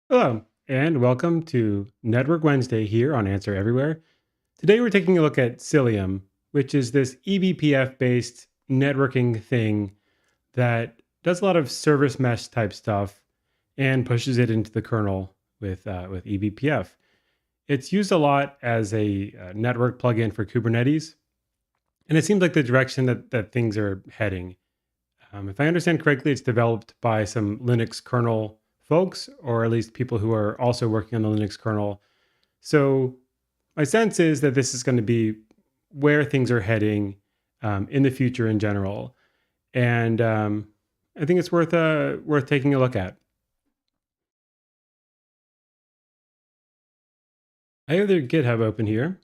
Hello, and welcome to Network Wednesday here on Answer Everywhere. Today we're taking a look at Cilium, which is this eBPF based networking thing that does a lot of service mesh type stuff and pushes it into the kernel with eBPF. It's used a lot as a network plugin for Kubernetes, and it seems like the direction that things are heading. If I understand correctly, it's developed by some Linux kernel folks, or at least people who are also working on the Linux kernel. So my sense is that this is going to be where things are heading in the future in general, and I think it's worth taking a look at. I have their GitHub open here,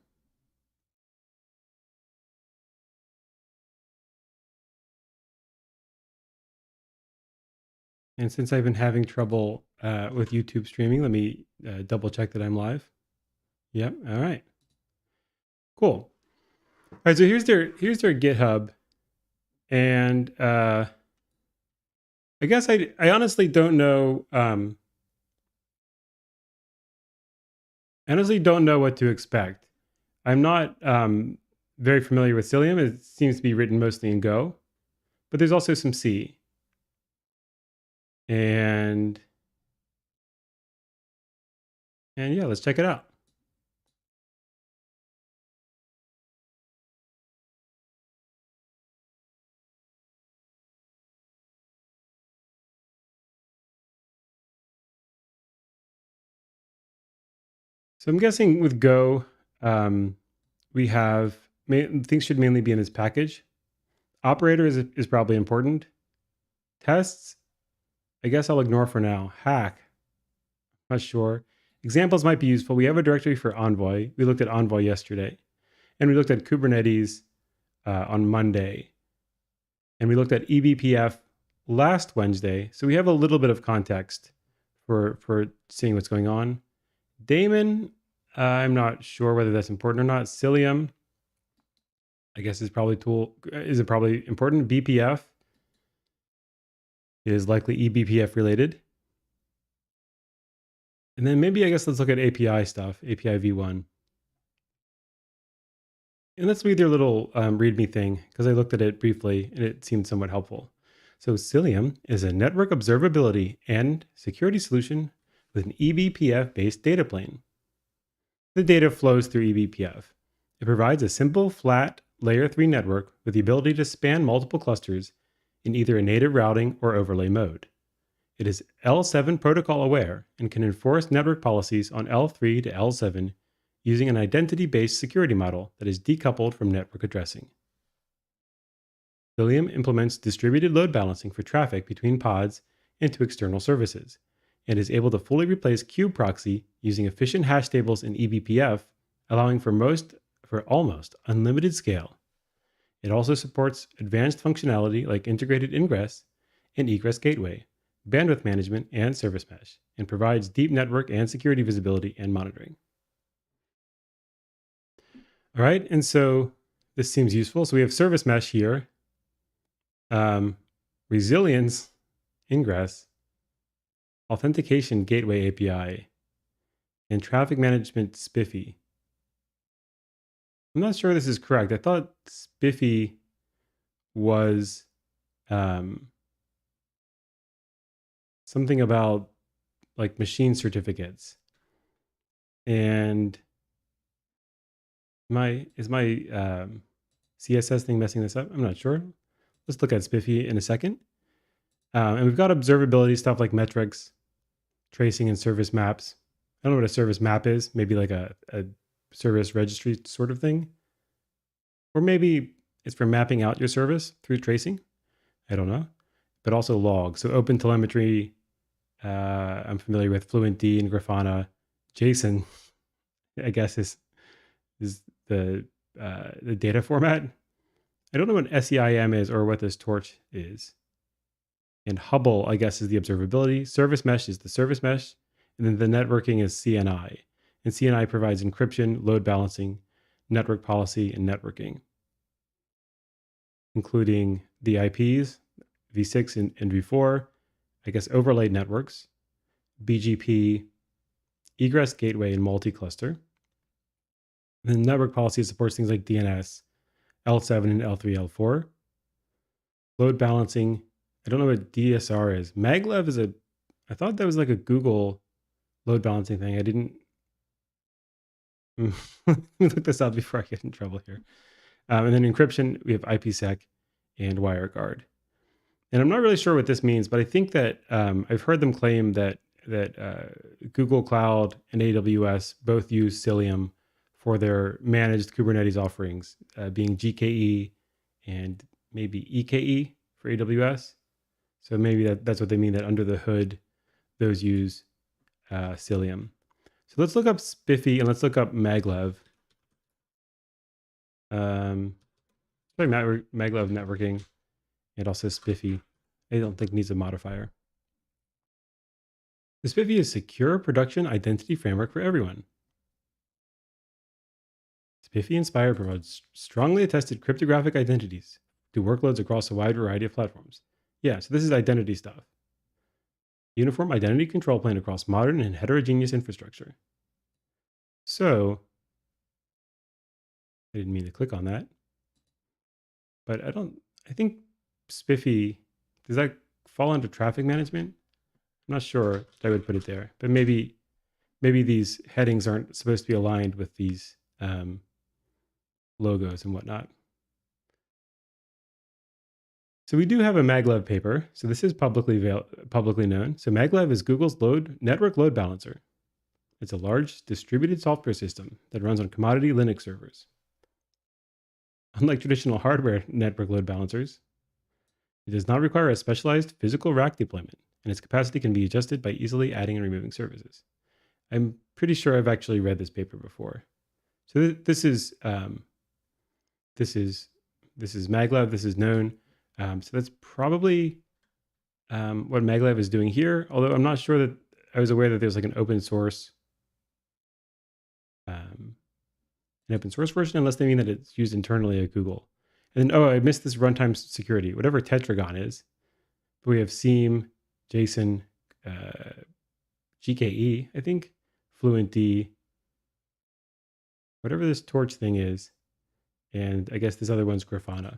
and since I've been having trouble with YouTube streaming, let me double check that I'm live. Yep. All right. Cool. All right. So here's their GitHub, and I guess I honestly don't know. I honestly don't know what to expect. I'm not very familiar with Cilium. It seems to be written mostly in Go, but there's also some C. And and yeah, let's check it out. So I'm guessing with Go, um, we have things should mainly be in this package. Operator is probably important. Tests, I guess I'll ignore for now. Hack, not sure. Examples might be useful. We have a directory for Envoy. We looked at Envoy yesterday, and we looked at Kubernetes on Monday, and we looked at eBPF last Wednesday. So we have a little bit of context for seeing what's going on. Daemon, I'm not sure whether that's important or not. Cilium, I guess is probably important. BPF is likely eBPF related. And then maybe I guess let's look at API stuff, API v1. And let's read their little README thing because I looked at it briefly and it seemed somewhat helpful. So Cilium is a network observability and security solution with an eBPF-based data plane. The data flows through eBPF. It provides a simple, flat, layer 3 network with the ability to span multiple clusters in either a native routing or overlay mode. It is L7 protocol aware and can enforce network policies on L3 to L7 using an identity-based security model that is decoupled from network addressing. Cilium implements distributed load balancing for traffic between pods and to external services, and is able to fully replace kube proxy using efficient hash tables in eBPF, allowing for almost unlimited scale. It also supports advanced functionality like integrated ingress and egress gateway, bandwidth management, and service mesh, and provides deep network and security visibility and monitoring. All right, and so this seems useful. So we have service mesh here, resilience, ingress, authentication gateway API, and traffic management spiffy. I'm not sure this is correct. I thought spiffy was um, something about like machine certificates. And my CSS thing messing this up? I'm not sure. Let's look at spiffy in a second. And we've got observability stuff like metrics, tracing, and service maps. I don't know what a service map is. Maybe like a service registry sort of thing. Or maybe it's for mapping out your service through tracing. I don't know. But also logs. So open telemetry. I'm familiar with FluentD and Grafana. JSON, I guess, is the data format. I don't know what SEIM is or what this torch is. And Hubble, I guess, is the observability. Service mesh is the service mesh. And then the networking is CNI. And CNI provides encryption, load balancing, network policy, and networking, including the IPs, v6 and v4, I guess overlaid networks, BGP, egress gateway and multi-cluster. And then network policy supports things like DNS, L7 and L3, L4. Load balancing. I don't know what DSR is. Maglev is I thought that was like a Google load balancing thing. I didn't let me look this up before I get in trouble here. And then encryption, we have IPsec and WireGuard. And I'm not really sure what this means, but I think that I've heard them claim that Google Cloud and AWS both use Cilium for their managed Kubernetes offerings, being GKE and maybe EKE for AWS. So maybe that's what they mean, that under the hood, those use Cilium. So let's look up Spiffy and let's look up Maglev. Maglev networking and also Spiffy. I don't think needs a modifier. The Spiffy is secure production identity framework for everyone. Spiffy Inspire provides strongly attested cryptographic identities to workloads across a wide variety of platforms. Yeah, so this is identity stuff. Uniform identity control plane across modern and heterogeneous infrastructure. So, I didn't mean to click on that. But I think Spiffy, does that fall under traffic management? I'm not sure that I would put it there, but maybe these headings aren't supposed to be aligned with these logos and whatnot. So we do have a maglev paper. So this is publicly known. So maglev is Google's network load balancer. It's a large distributed software system that runs on commodity Linux servers. Unlike traditional hardware network load balancers, it does not require a specialized physical rack deployment, and its capacity can be adjusted by easily adding and removing services. I'm pretty sure I've actually read this paper before. So this is maglev. This is known. So that's probably what maglev is doing here. Although I'm not sure that I was aware that there's like an open source version, unless they mean that it's used internally at Google. And then, I missed this runtime security, whatever Tetragon is. But we have Seam, JSON, GKE, I think, FluentD, whatever this Torch thing is. And I guess this other one's Grafana.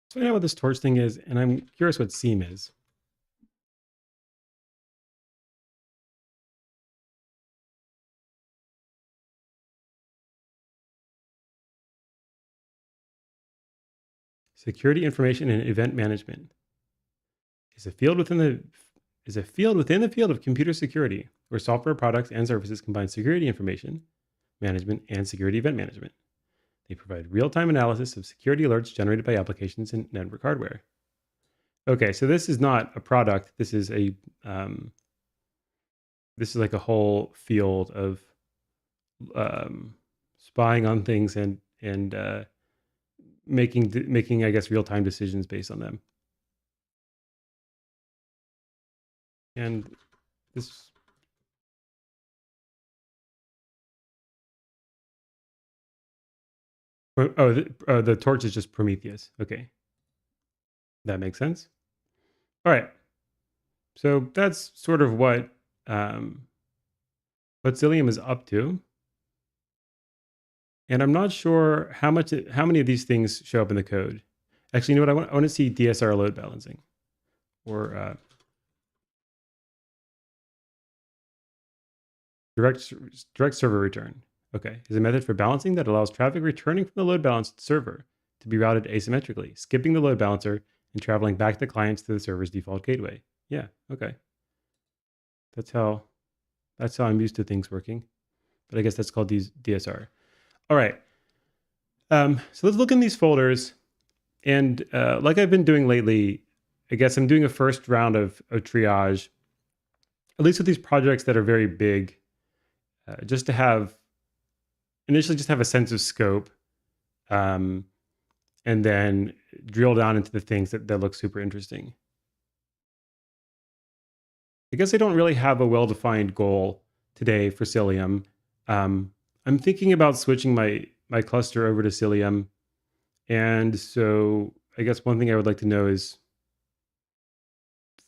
So I know what this Torch thing is, and I'm curious what Seam is. Security information and event management is a field within the field of computer security, where software products and services combine security information management and security event management. They provide real-time analysis of security alerts generated by applications and network hardware. Okay, so this is not a product. This is like a whole field of spying on things and making I guess real-time decisions based on them. And this the Torch is just Prometheus. Okay, that makes sense. All right, so that's sort of what Cilium is up to. And I'm not sure how many of these things show up in the code. Actually, you know what? I want to see DSR load balancing, or direct server return. Okay, is a method for balancing that allows traffic returning from the load balanced server to be routed asymmetrically, skipping the load balancer and traveling back the clients to the server's default gateway. Yeah, okay. That's how I'm used to things working. But I guess that's called DSR. All right. So let's look in these folders. And like I've been doing lately, I guess I'm doing a first round of triage, at least with these projects that are very big, just to initially have a sense of scope, and then drill down into the things that look super interesting. I guess I don't really have a well-defined goal today for Cilium. I'm thinking about switching my cluster over to Cilium. And so I guess one thing I would like to know is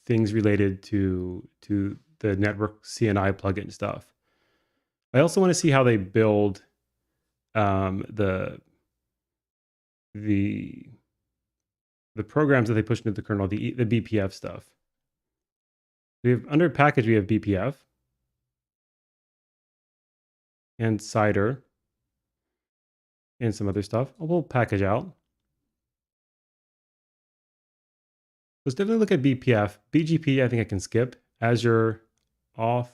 things related to the network CNI plugin stuff. I also want to see how they build the the the programs that they push into the kernel, the BPF stuff. We have under package, we have BPF and cider and some other stuff. We'll package out. Let's definitely look at BPF. BGP, I think I can skip. Azure, auth,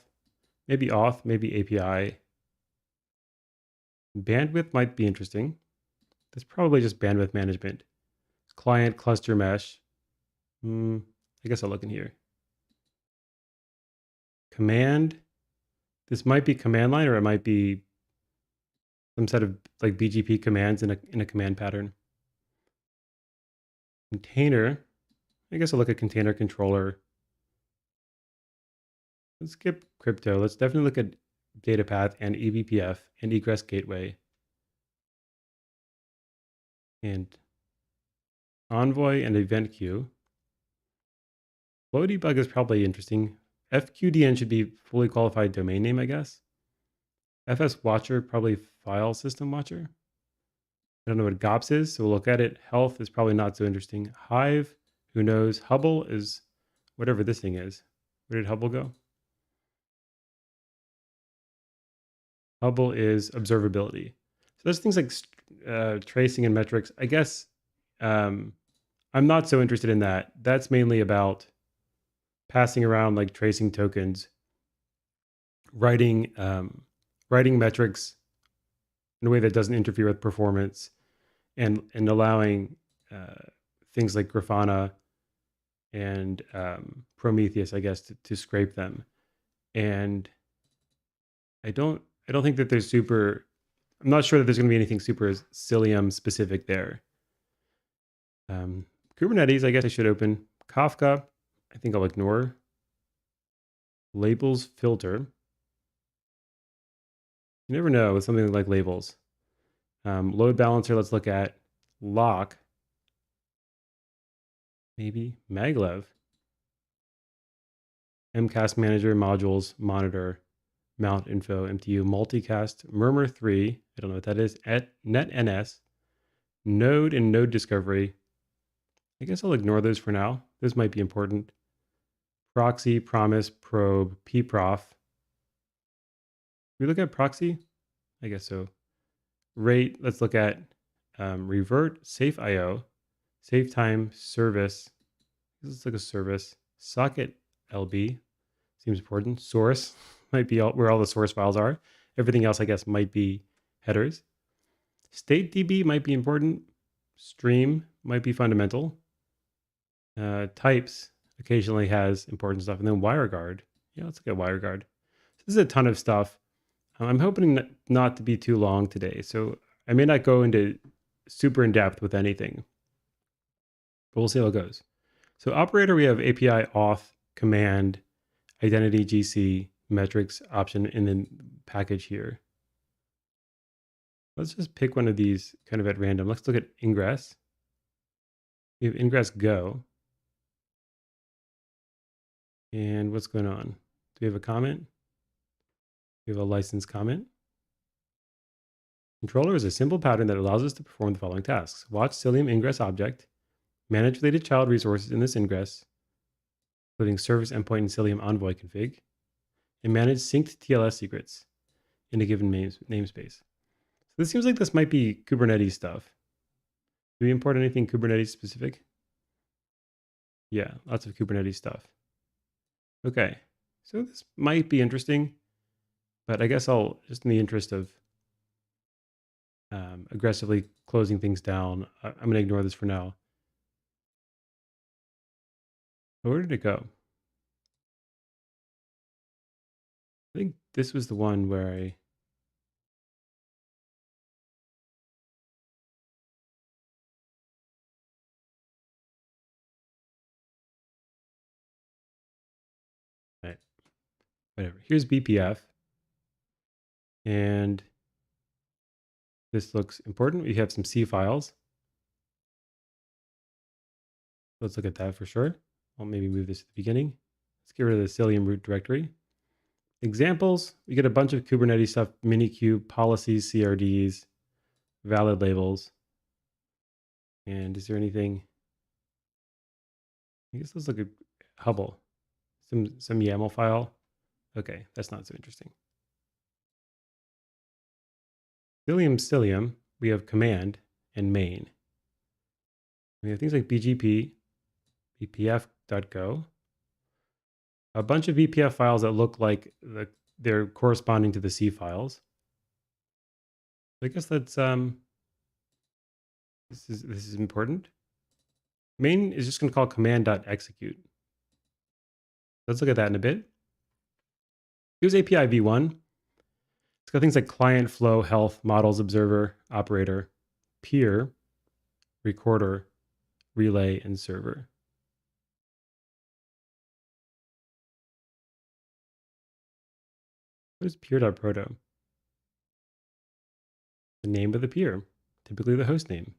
maybe API. Bandwidth might be interesting. That's probably just bandwidth management. Client cluster mesh. I guess I'll look in here. Command. This might be command line, or it might be some set of like BGP commands in a command pattern. Container. I guess I'll look at container controller. Let's skip crypto. Let's definitely look at data path and eBPF and egress gateway. And Envoy and event queue. Flow debug is probably interesting. FQDN should be fully qualified domain name, I guess. FS watcher, probably file system watcher. I don't know what GOPS is, so we'll look at it. Health is probably not so interesting. Hive, who knows? Hubble is whatever this thing is. Where did Hubble go? Hubble is observability. So there's things like tracing and metrics. I guess I'm not so interested in that. That's mainly about passing around like tracing tokens, writing metrics in a way that doesn't interfere with performance, and allowing things like Grafana and Prometheus, I guess, to scrape them. And I don't think that there's super. I'm not sure that there's going to be anything super Cilium specific there. Kubernetes, I guess I should open. Kafka, I think I'll ignore. Labels filter. You never know with something like labels. Load balancer, let's look at. Lock. Maybe. Maglev. MCAS manager, modules, monitor, mount info, MTU, multicast, Murmur 3. I don't know what that is. NetNS. Node and node discovery. I guess I'll ignore those for now. Those might be important. Proxy, promise, probe, pprof. We look at proxy? I guess so. Rate, let's look at revert, safe IO, safe time, service. This is like a service. Socket LB seems important. Source might be where all the source files are. Everything else, I guess, might be headers. State DB might be important. Stream might be fundamental. Types occasionally has important stuff. And then WireGuard. Yeah, let's look at WireGuard. So this is a ton of stuff. I'm hoping not to be too long today. So I may not go into super in depth with anything, but we'll see how it goes. So operator, we have API auth, command, identity, GC, metrics option, and then package here. Let's just pick one of these kind of at random. Let's look at ingress. We have ingress go. And what's going on? Do we have a comment? We have a license comment. Controller is a simple pattern that allows us to perform the following tasks. Watch Cilium ingress object, manage related child resources in this ingress, including service endpoint and Cilium envoy config, and manage synced TLS secrets in a given namespace. So this seems like this might be Kubernetes stuff. Do we import anything Kubernetes specific? Yeah, lots of Kubernetes stuff. Okay, so this might be interesting, but I guess I'll, just in the interest of aggressively closing things down, I'm going to ignore this for now. Where did it go? I think this was the one where I... Right, whatever. Here's BPF. And this looks important. We have some C files. Let's look at that for sure. I'll maybe move this to the beginning. Let's get rid of the Cilium root directory. Examples, we get a bunch of Kubernetes stuff, Minikube, policies, CRDs, valid labels. And is there anything? I guess let's look at Hubble. Some YAML file. Okay, that's not so interesting. Cilium, we have command and main. We have things like BGP, bpf.go, a bunch of BPF files that look like they're corresponding to the C files. I guess that's this is important. Main is just going to call command.execute. Let's look at that in a bit. Here's API v1. It's got things like client, flow, health, models, observer, operator, peer, recorder, relay, and server. What is peer.proto? The name of the peer, typically the host name.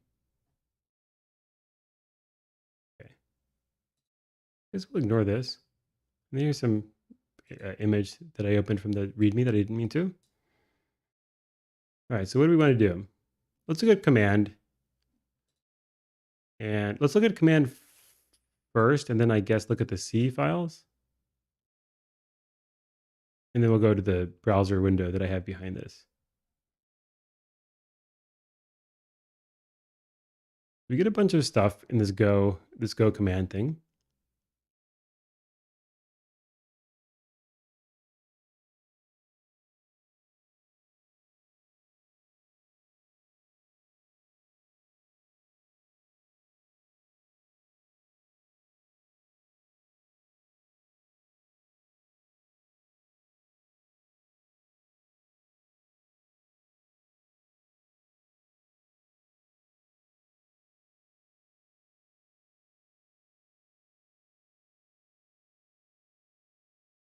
Okay. I guess we'll ignore this. And here's some image that I opened from the README that I didn't mean to. All right, so what do we want to do? Let's look at command. And let's look at command first, and then I guess look at the C files. And then we'll go to the browser window that I have behind this. We get a bunch of stuff in this go command thing.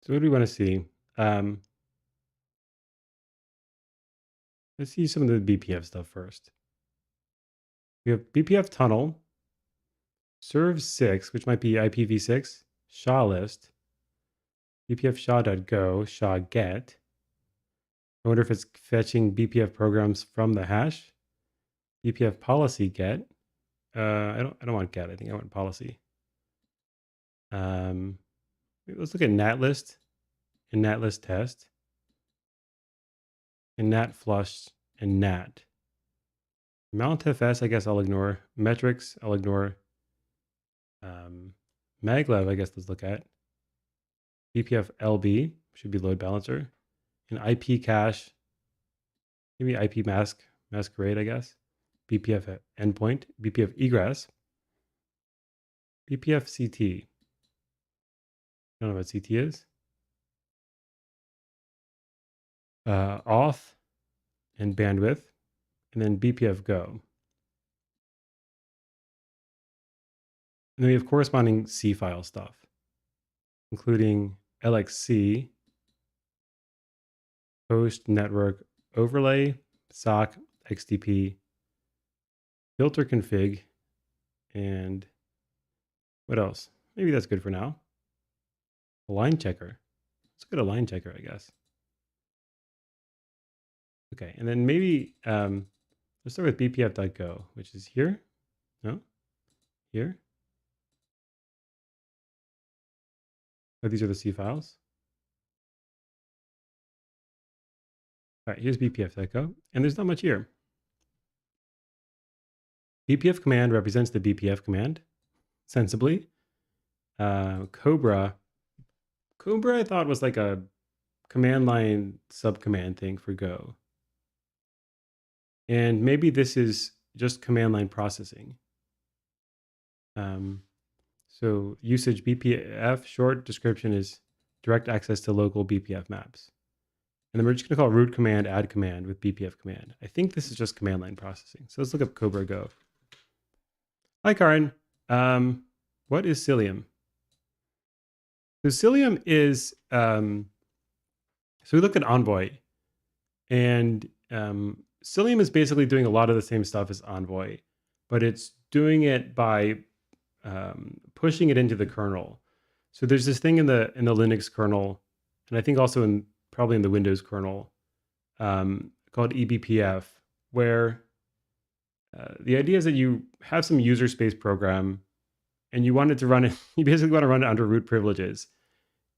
So what do we want to see? Let's see some of the BPF stuff first. We have BPF tunnel, serve6, which might be IPv6, SHA list, BPF SHA.go, SHA get. I wonder if it's fetching BPF programs from the hash. BPF policy get. I don't want get. I think I want policy. Let's look at natlist and natlist test and nat flush and nat. Mountfs, I guess I'll ignore. Metrics, I'll ignore. Maglev, I guess let's look at. BPF LB should be load balancer. And IP cache, maybe IP masquerade, I guess. BPF endpoint, BPF egress, BPF CT. I don't know what CT is. Auth and bandwidth, and then BPF go. And then we have corresponding C file stuff, including LXC, host network overlay, sock, XDP, filter config, and what else? Maybe that's good for now. A line checker. Let's go to line checker, I guess. Okay, and then maybe let's start with bpf.go, which is here. No? Here? Oh, these are the C files. All right, here's bpf.go, and there's not much here. BPF command represents the BPF command, sensibly. Cobra I thought was like a command line subcommand thing for Go. And maybe this is just command line processing. So usage BPF, short description is direct access to local BPF maps. And then we're just going to call root command add command with BPF command. I think this is just command line processing. So let's look up Cobra Go. Hi, Karin. What is Cilium? So Cilium is, so we looked at Envoy, and Cilium is basically doing a lot of the same stuff as Envoy, but it's doing it by pushing it into the kernel. So there's this thing in the Linux kernel, and I think also in probably in the Windows kernel, called eBPF, where the idea is that you have some user space program and you want it to run it. You basically want to run it under root privileges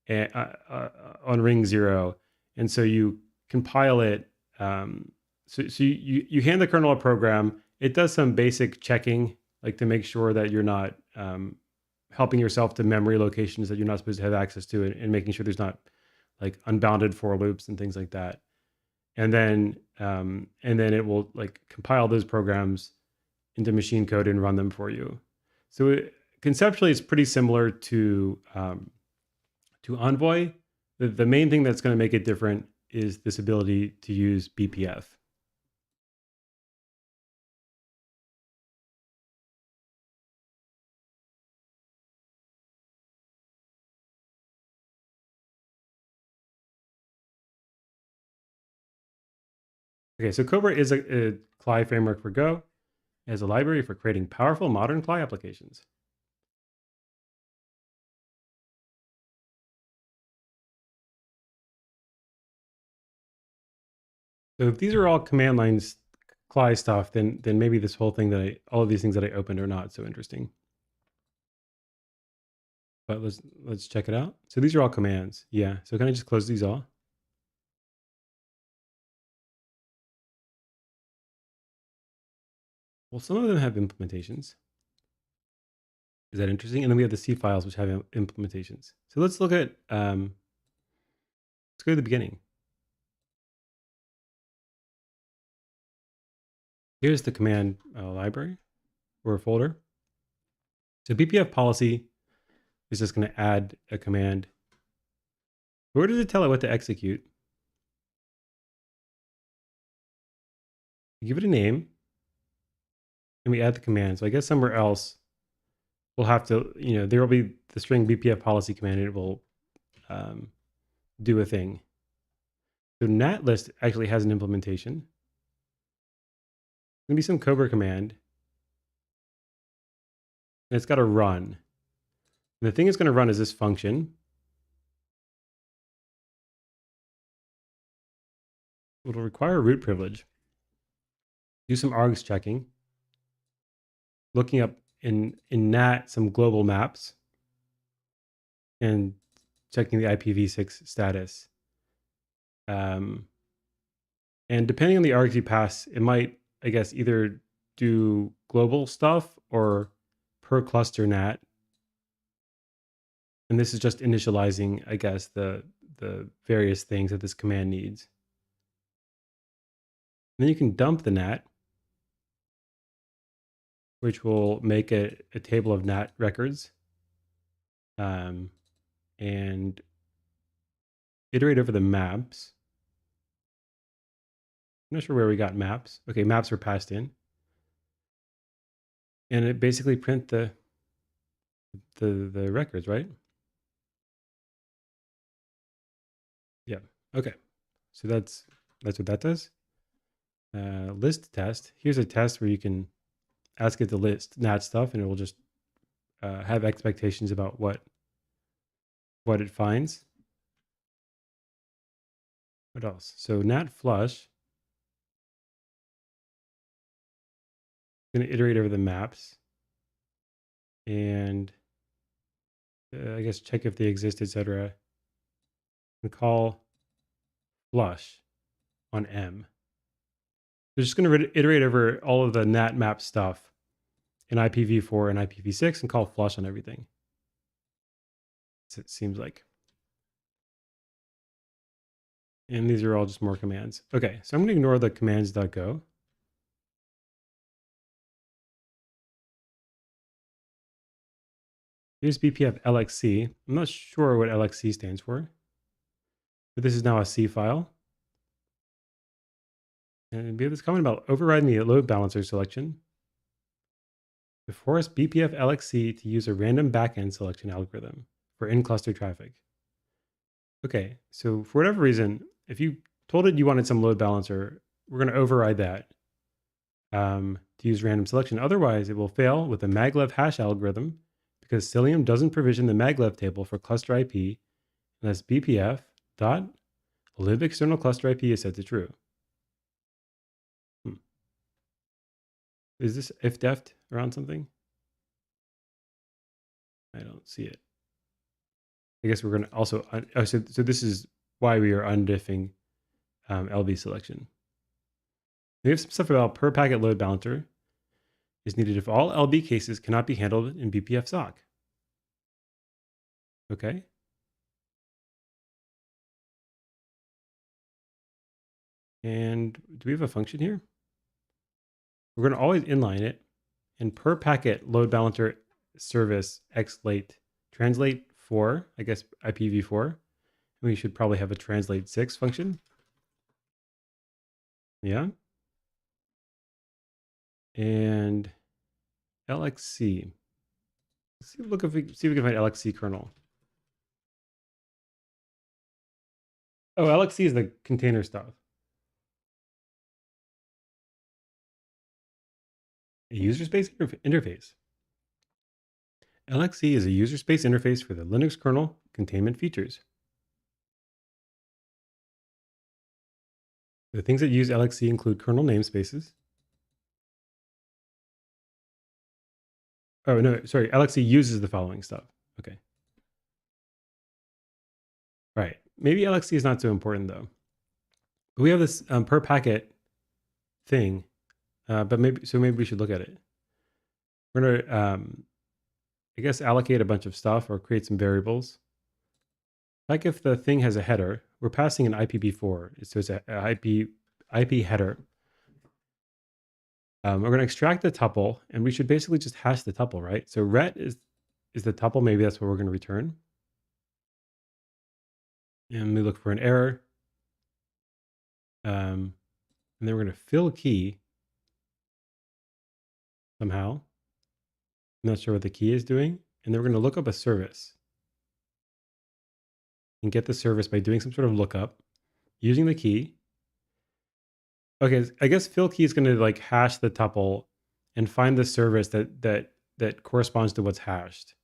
on ring 0, and so you compile it. So you hand the kernel a program. It does some basic checking, like to make sure that you're not helping yourself to memory locations that you're not supposed to have access to, and making sure there's not like unbounded for loops and things like that. And then it will like compile those programs into machine code and run them for you. So conceptually, it's pretty similar to Envoy. The main thing that's going to make it different is this ability to use BPF. Okay, so Cobra is a CLI framework for Go. It has a library for creating powerful modern CLI applications. So if these are all command lines CLI stuff, then maybe this whole thing all of these things that I opened are not so interesting. But let's check it out. So these are all commands. Yeah. So can I just close these all? Well, some of them have implementations. Is that interesting? And then we have the C files, which have implementations. So let's look at, let's go to the beginning. Here's the command library or folder. So BPF policy is just going to add a command. Where does it tell it what to execute? You give it a name, and we add the command. So I guess somewhere else we'll have to, there will be the string BPF policy command, and it will do a thing. So nat list actually has an implementation. There's going to be some Cobra command, and it's got to run. And the thing it's going to run is this function. It'll require root privilege. Do some args checking. Looking up in nat some global maps. And checking the IPv6 status. And depending on the args you pass, it might, I guess, either do global stuff or per cluster nat. And this is just initializing, I guess, the various things that this command needs. And then you can dump the nat, which will make a table of nat records. And iterate over the maps. I'm not sure where we got maps. Okay, maps were passed in. And it basically print the records, right? Yeah. Okay. So that's what that does. List test. Here's a test where you can ask it to list nat stuff, and it will just have expectations about what it finds. What else? So nat flush. Going to iterate over the maps, and I guess check if they exist, etc. And call flush on M. They're just going to iterate over all of the nat map stuff in IPv4 and IPv6 and call flush on everything. It seems like. And these are all just more commands. Okay, so I'm going to ignore the commands.go. Here's BPF LXC. I'm not sure what LXC stands for, but this is now a C file. And we have this comment about overriding the load balancer selection to force BPF LXC to use a random backend selection algorithm for in-cluster traffic. Okay, so for whatever reason, if you told it you wanted some load balancer, we're going to override that to use random selection. Otherwise, it will fail with the maglev hash algorithm because Cilium doesn't provision the maglev table for cluster IP unless BPF dot lib external cluster IP is set to true. Is this if deft around something? I don't see it. I guess we're going to also, so this is why we are undiffing LB selection. We have some stuff about per packet load balancer is needed if all LB cases cannot be handled in BPF SOC. Okay. And do we have a function here? We're going to always inline it, and per packet load balancer service x late translate 4, I guess IPv4. We should probably have a translate 6 function. Yeah. And LXC. Let's see, see if we can find LXC kernel. Oh, LXC is the container stuff. A user space interface. LXC is a user space interface for the Linux kernel containment features. The things that use LXC include kernel namespaces. Oh, no, sorry. LXC uses the following stuff. Okay. Right. Maybe LXC is not so important, though. We have this per packet thing, but maybe we should look at it. We're going to, I guess, allocate a bunch of stuff or create some variables. Like if the thing has a header, we're passing an IPv4, so it's a IP header. We're going to extract the tuple, and we should basically just hash the tuple, right? So ret is the tuple. Maybe that's what we're going to return. And we look for an error. And then we're going to fill key somehow. I'm not sure what the key is doing. And then we're going to look up a service and get the service by doing some sort of lookup using the key. Okay, I guess fill key is going to like hash the tuple and find the service that corresponds to what's hashed.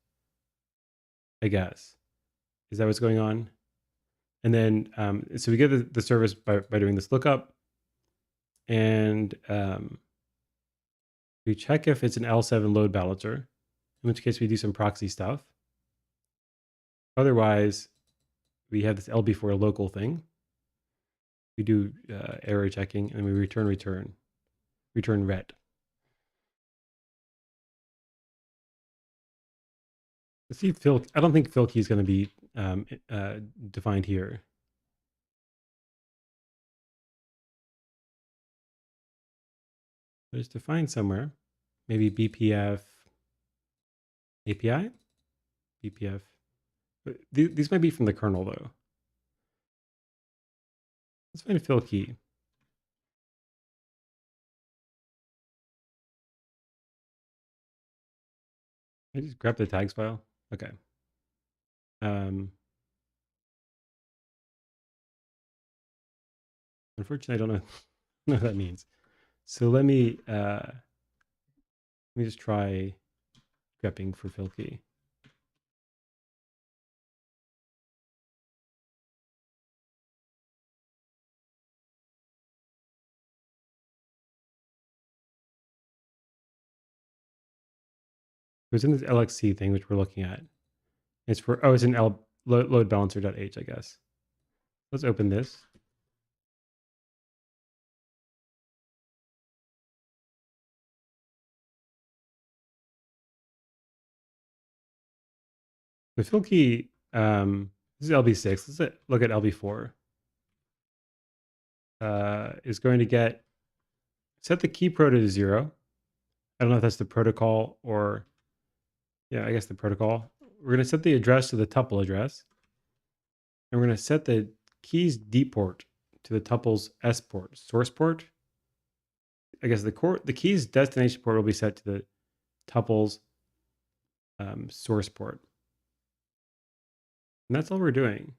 I guess. Is that what's going on? And then, so we get the service by doing this lookup. And we check if it's an L7 load balancer, in which case we do some proxy stuff. Otherwise, we have this LB4 local thing. We do error checking, and then we return ret. Let's see, I don't think fill key is going to be defined here. But it's defined somewhere. Maybe BPF API? BPF. But these might be from the kernel, though. Let's find a fill key. I just grab the tags file. Okay. Unfortunately, I don't know what that means. So let me just try grepping for fill key. It was in this LXC thing, which we're looking at. It's for, it's an load balancer.h, I guess. Let's open this. The fill key, this is LB6. Let's look at LB4. Is going to set the key proto to 0. I don't know if that's the protocol or, yeah, I guess the protocol. We're going to set the address to the tuple address. And we're going to set the keys D port to the tuple's S port, source port. I guess the key's destination port will be set to the tuple's source port. And that's all we're doing.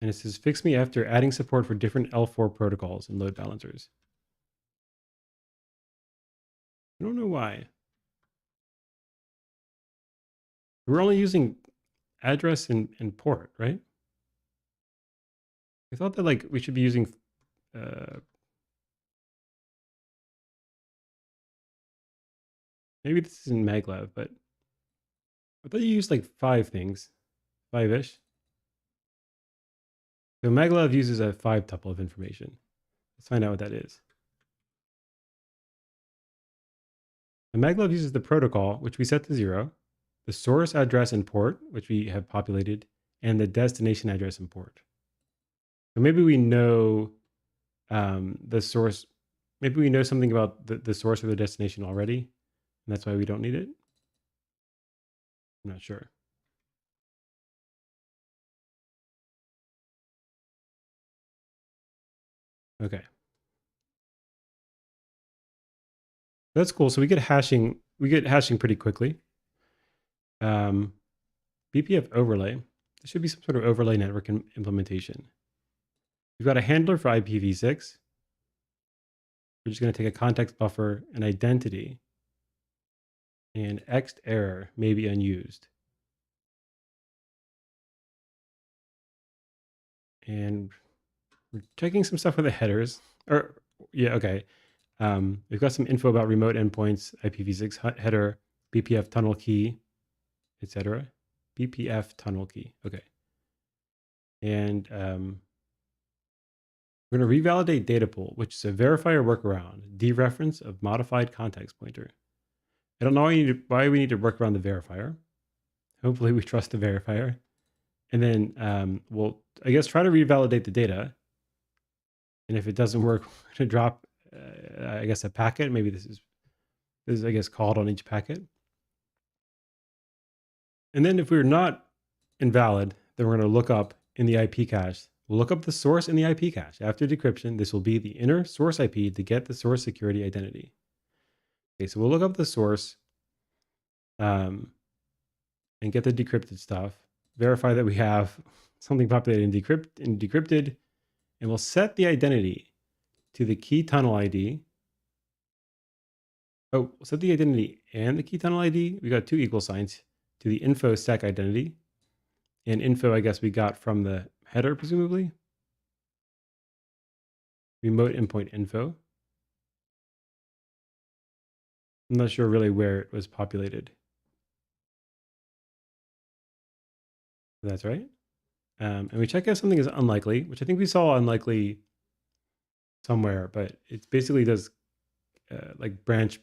And it says, fix me after adding support for different L4 protocols and load balancers. I don't know why. We're only using address and port, right? I thought that like we should be using uh maybe this isn't maglev, but I thought you used like 5 things, 5-ish. So maglev uses a 5 tuple of information. Let's find out what that is. The maglev uses the protocol, which we set to 0, the source address and port, which we have populated, and the destination address and port. So maybe we know the source. Maybe we know something about the source or the destination already, and that's why we don't need it. I'm not sure. Okay. That's cool. So we get hashing. We get hashing pretty quickly. Um, BPF overlay. There should be some sort of overlay network implementation. We've got a handler for IPv6. We're just going to take a context buffer, an identity, and ext error may be unused. And we're checking some stuff with the headers. Or yeah, okay. We've got some info about remote endpoints, IPv6 header, BPF tunnel key, etc. BPF tunnel key. Okay. And we're going to revalidate data pool, which is a verifier workaround, dereference of modified context pointer. I don't know why we need to work around the verifier. Hopefully we trust the verifier. And then we'll, I guess, try to revalidate the data. And if it doesn't work, we're going to drop, I guess, a packet. Maybe this is, I guess, called on each packet. And then if we're not invalid, then we're going to look up in the IP cache. We'll look up the source in the IP cache. After decryption, this will be the inner source IP to get the source security identity. Okay, so we'll look up the source and get the decrypted stuff. Verify that we have something populated and decrypted, and we'll set the identity to the key tunnel ID. Oh, we'll set the identity and the key tunnel ID. We got 2 equal signs to the info stack identity. And info, I guess we got from the header, presumably. Remote endpoint info. I'm not sure really where it was populated. That's right. And we check if something is unlikely, which I think we saw unlikely somewhere, but it basically does like branch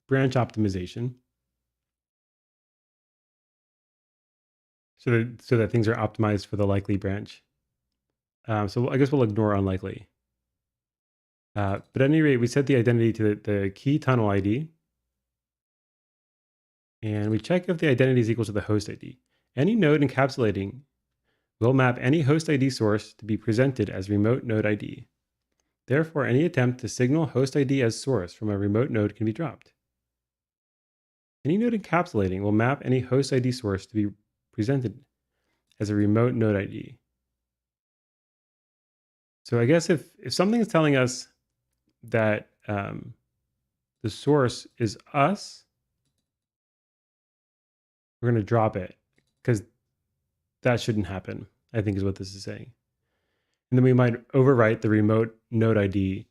optimization. So that things are optimized for the likely branch. So I guess we'll ignore unlikely. But at any rate, we set the identity to the key tunnel ID. And we check if the identity is equal to the host ID. Any node encapsulating will map any host ID source to be presented as remote node ID. Therefore, any attempt to signal host ID as source from a remote node can be dropped. Any node encapsulating will map any host ID source to be presented as a remote node ID. So I guess if something is telling us that the source is us, we're going to drop it because that shouldn't happen, I think is what this is saying. And then we might overwrite the remote node ID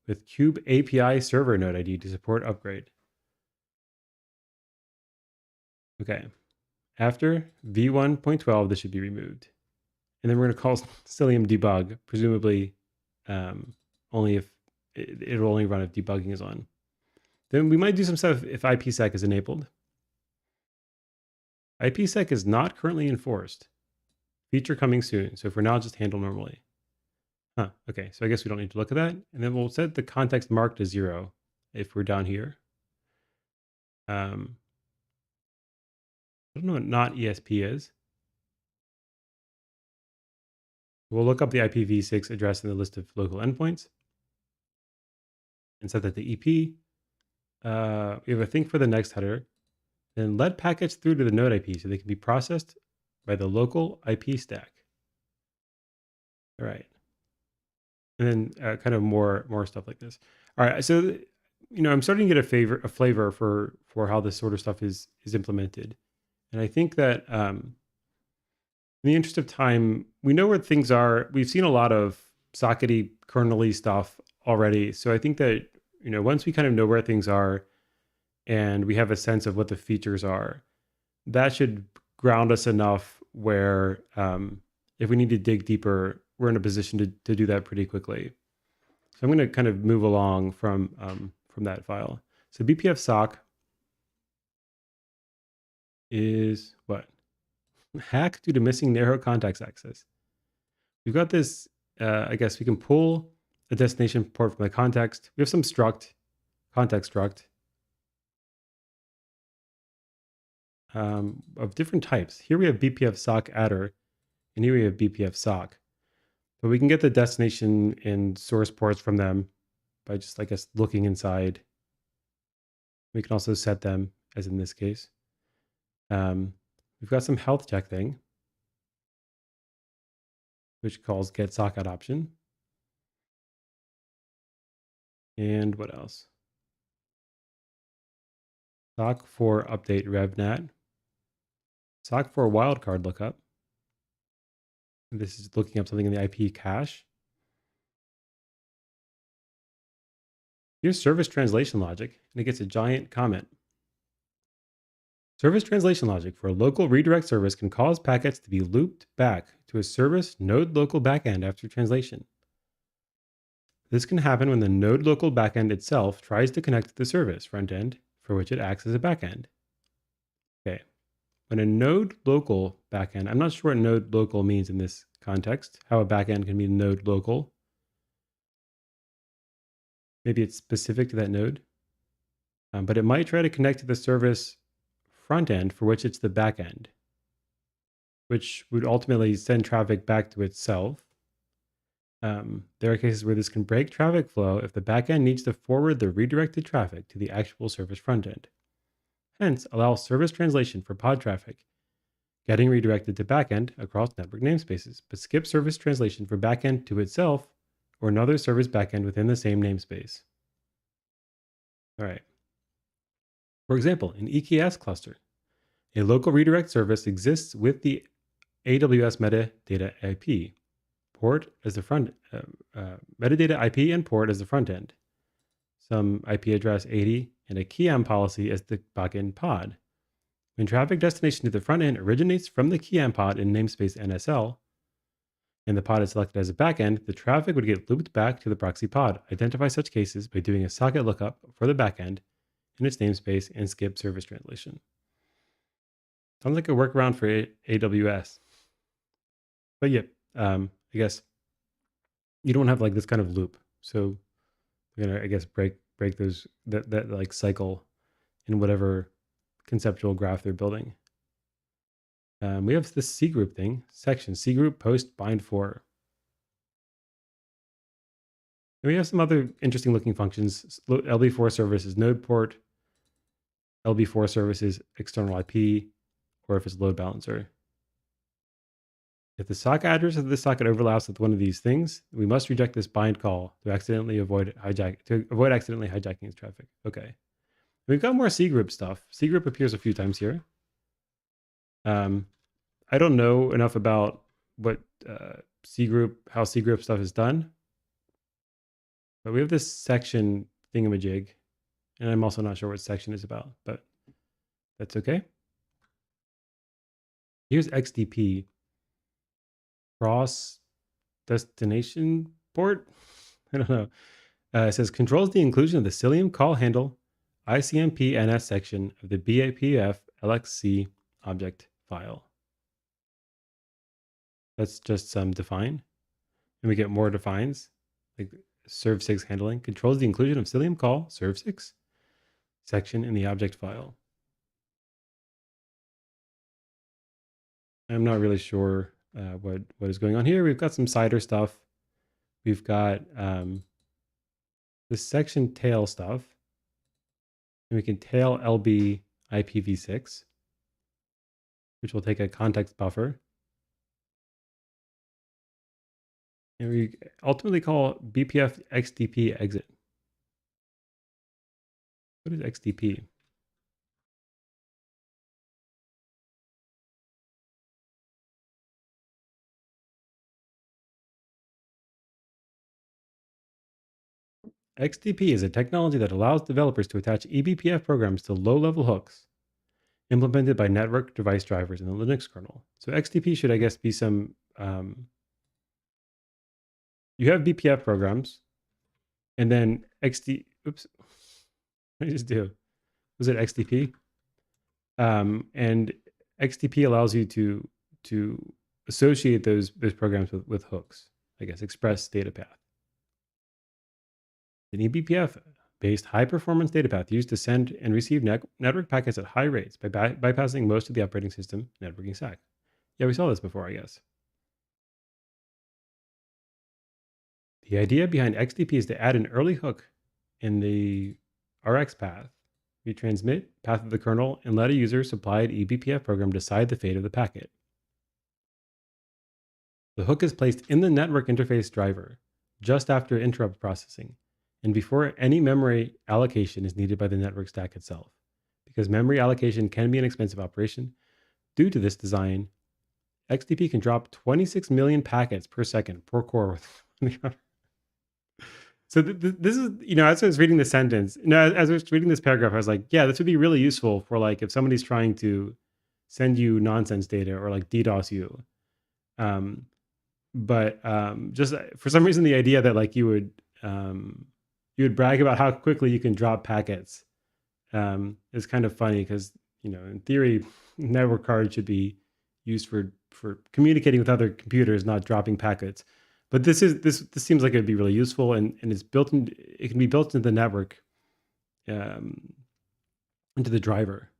with Cube API server node ID to support upgrade. Okay. After v1.12, this should be removed. And then we're going to call Cilium debug, presumably only if it will only run if debugging is on. Then we might do some stuff if IPsec is enabled. IPsec is not currently enforced. Feature coming soon. So for now, just handle normally. Huh, okay, so I guess we don't need to look at that. And then we'll set the context mark to 0 if we're down here. I don't know what not ESP is. We'll look up the IPv6 address in the list of local endpoints and set that to EP. We have a thing for the next header. Then let packets through to the node IP so they can be processed by the local IP stack. All right. And then kind of more stuff like this. All right, so I'm starting to get a flavor for how this sort of stuff is implemented. And I think that in the interest of time, we know where things are. We've seen a lot of sockety, kernely stuff already. So I think that, once we kind of know where things are and we have a sense of what the features are, that should ground us enough where if we need to dig deeper, we're in a position to do that pretty quickly. So I'm going to kind of move along from that file. So BPF sock is what? Hack due to missing narrow context access. We've got this, I guess we can pull a destination port from the context. We have some context struct of different types. Here we have BPF sock adder, and here we have BPF sock. But we can get the destination and source ports from them by just, I guess, looking inside. We can also set them, as in this case. We've got some health check thing, which calls get socket option. And what else? Sock for update revnat. Sock for wildcard lookup. This is looking up something in the IP cache. Here's service translation logic, and it gets a giant comment. Service translation logic for a local redirect service can cause packets to be looped back to a service node local backend after translation. This can happen when the node local backend itself tries to connect to the service frontend for which it acts as a backend. Okay, when a node local backend, I'm not sure what node local means in this context, how a backend can be node local. Maybe it's specific to that node, but it might try to connect to the service front end for which it's the backend, which would ultimately send traffic back to itself. There are cases where this can break traffic flow if the backend needs to forward the redirected traffic to the actual service front end. Hence, allow service translation for pod traffic getting redirected to backend across network namespaces, but skip service translation for backend to itself or another service backend within the same namespace. All right. For example, in EKS cluster, a local redirect service exists with the AWS metadata IP port as the front metadata IP and port as the front end, some IP address 80 and a keyam policy as the backend pod. When traffic destination to the front end originates from the keyam pod in namespace NSL, and the pod is selected as a backend, the traffic would get looped back to the proxy pod. Identify such cases by doing a socket lookup for the backend in its namespace and skip service translation. Sounds like a workaround for AWS. But yeah, I guess you don't have like this kind of loop. So you're gonna, I guess, break those that like cycle in whatever conceptual graph they're building. We have this C group thing, section, C group post bind for. And we have some other interesting looking functions. LB4 service is node port, LB4 service is external IP, or if it's load balancer. If the socket address of this socket overlaps with one of these things, we must reject this bind call to avoid accidentally hijacking its traffic. Okay. We've got more C group stuff. C group appears a few times here. I don't know enough about what how C group stuff is done, but we have this section thingamajig, and I'm also not sure what section is about, but that's okay. Here's XDP, cross destination port. I don't know. It says controls the inclusion of the Cilium call handle ICMP NS section of the BAPF LXC object file. That's just some define. And we get more defines, like serv6 handling controls the inclusion of Cilium call serv6 section in the object file. I'm not really sure what is going on here. We've got some CIDR stuff. We've got this section tail stuff. And we can tail LB IPv6, which will take a context buffer. And we ultimately call BPF XDP exit. What is XDP? XDP is a technology that allows developers to attach eBPF programs to low-level hooks implemented by network device drivers in the Linux kernel. So XDP should, I guess, be some. You have BPF programs, and then XD. Oops, what did I just do? Was it XDP? And XDP allows you to associate those programs with hooks. I guess express data path. An eBPF based high performance data path used to send and receive network packets at high rates by bypassing most of the operating system networking stack. Yeah, we saw this before, I guess. The idea behind XDP is to add an early hook in the RX path. We transmit path of the kernel and let a user supplied eBPF program decide the fate of the packet. The hook is placed in the network interface driver just after interrupt processing and before any memory allocation is needed by the network stack itself. Because memory allocation can be an expensive operation, due to this design, XDP can drop 26 million packets per second per core. So this is, as I was reading the sentence, as I was reading this paragraph, I was like, yeah, this would be really useful for like if somebody's trying to send you nonsense data or like DDoS you. But just for some reason, the idea that like you would brag about how quickly you can drop packets is kind of funny because in theory, network cards should be used for communicating with other computers, not dropping packets. But this seems like it'd be really useful, and it's built in. It can be built into the network, into the driver.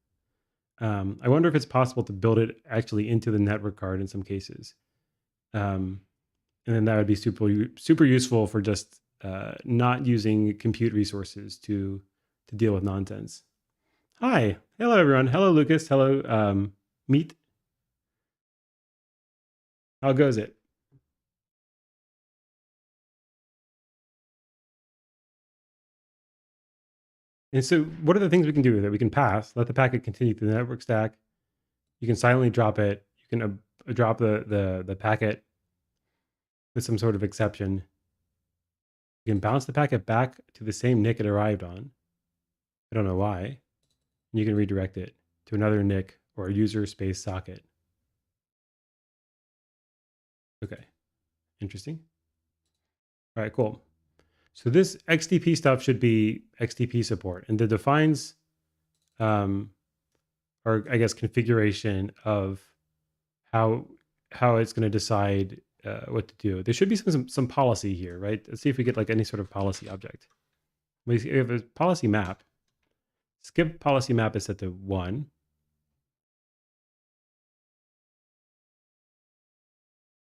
I wonder if it's possible to build it actually into the network card in some cases, and then that would be super useful for just not using compute resources to deal with nonsense. Hi, hello everyone. Hello Lucas. Hello Meet. How goes it? And so, what are the things we can do with it? We can pass, let the packet continue through the network stack. You can silently drop it. You can drop the packet with some sort of exception. You can bounce the packet back to the same NIC it arrived on. I don't know why. And you can redirect it to another NIC or a user space socket. Okay, interesting. All right, cool. So this XDP stuff should be XDP support, and the defines or I guess configuration of how it's going to decide what to do. There should be some policy here, right? Let's see if we get like any sort of policy object. We have a policy map. Skip policy map is set to 1.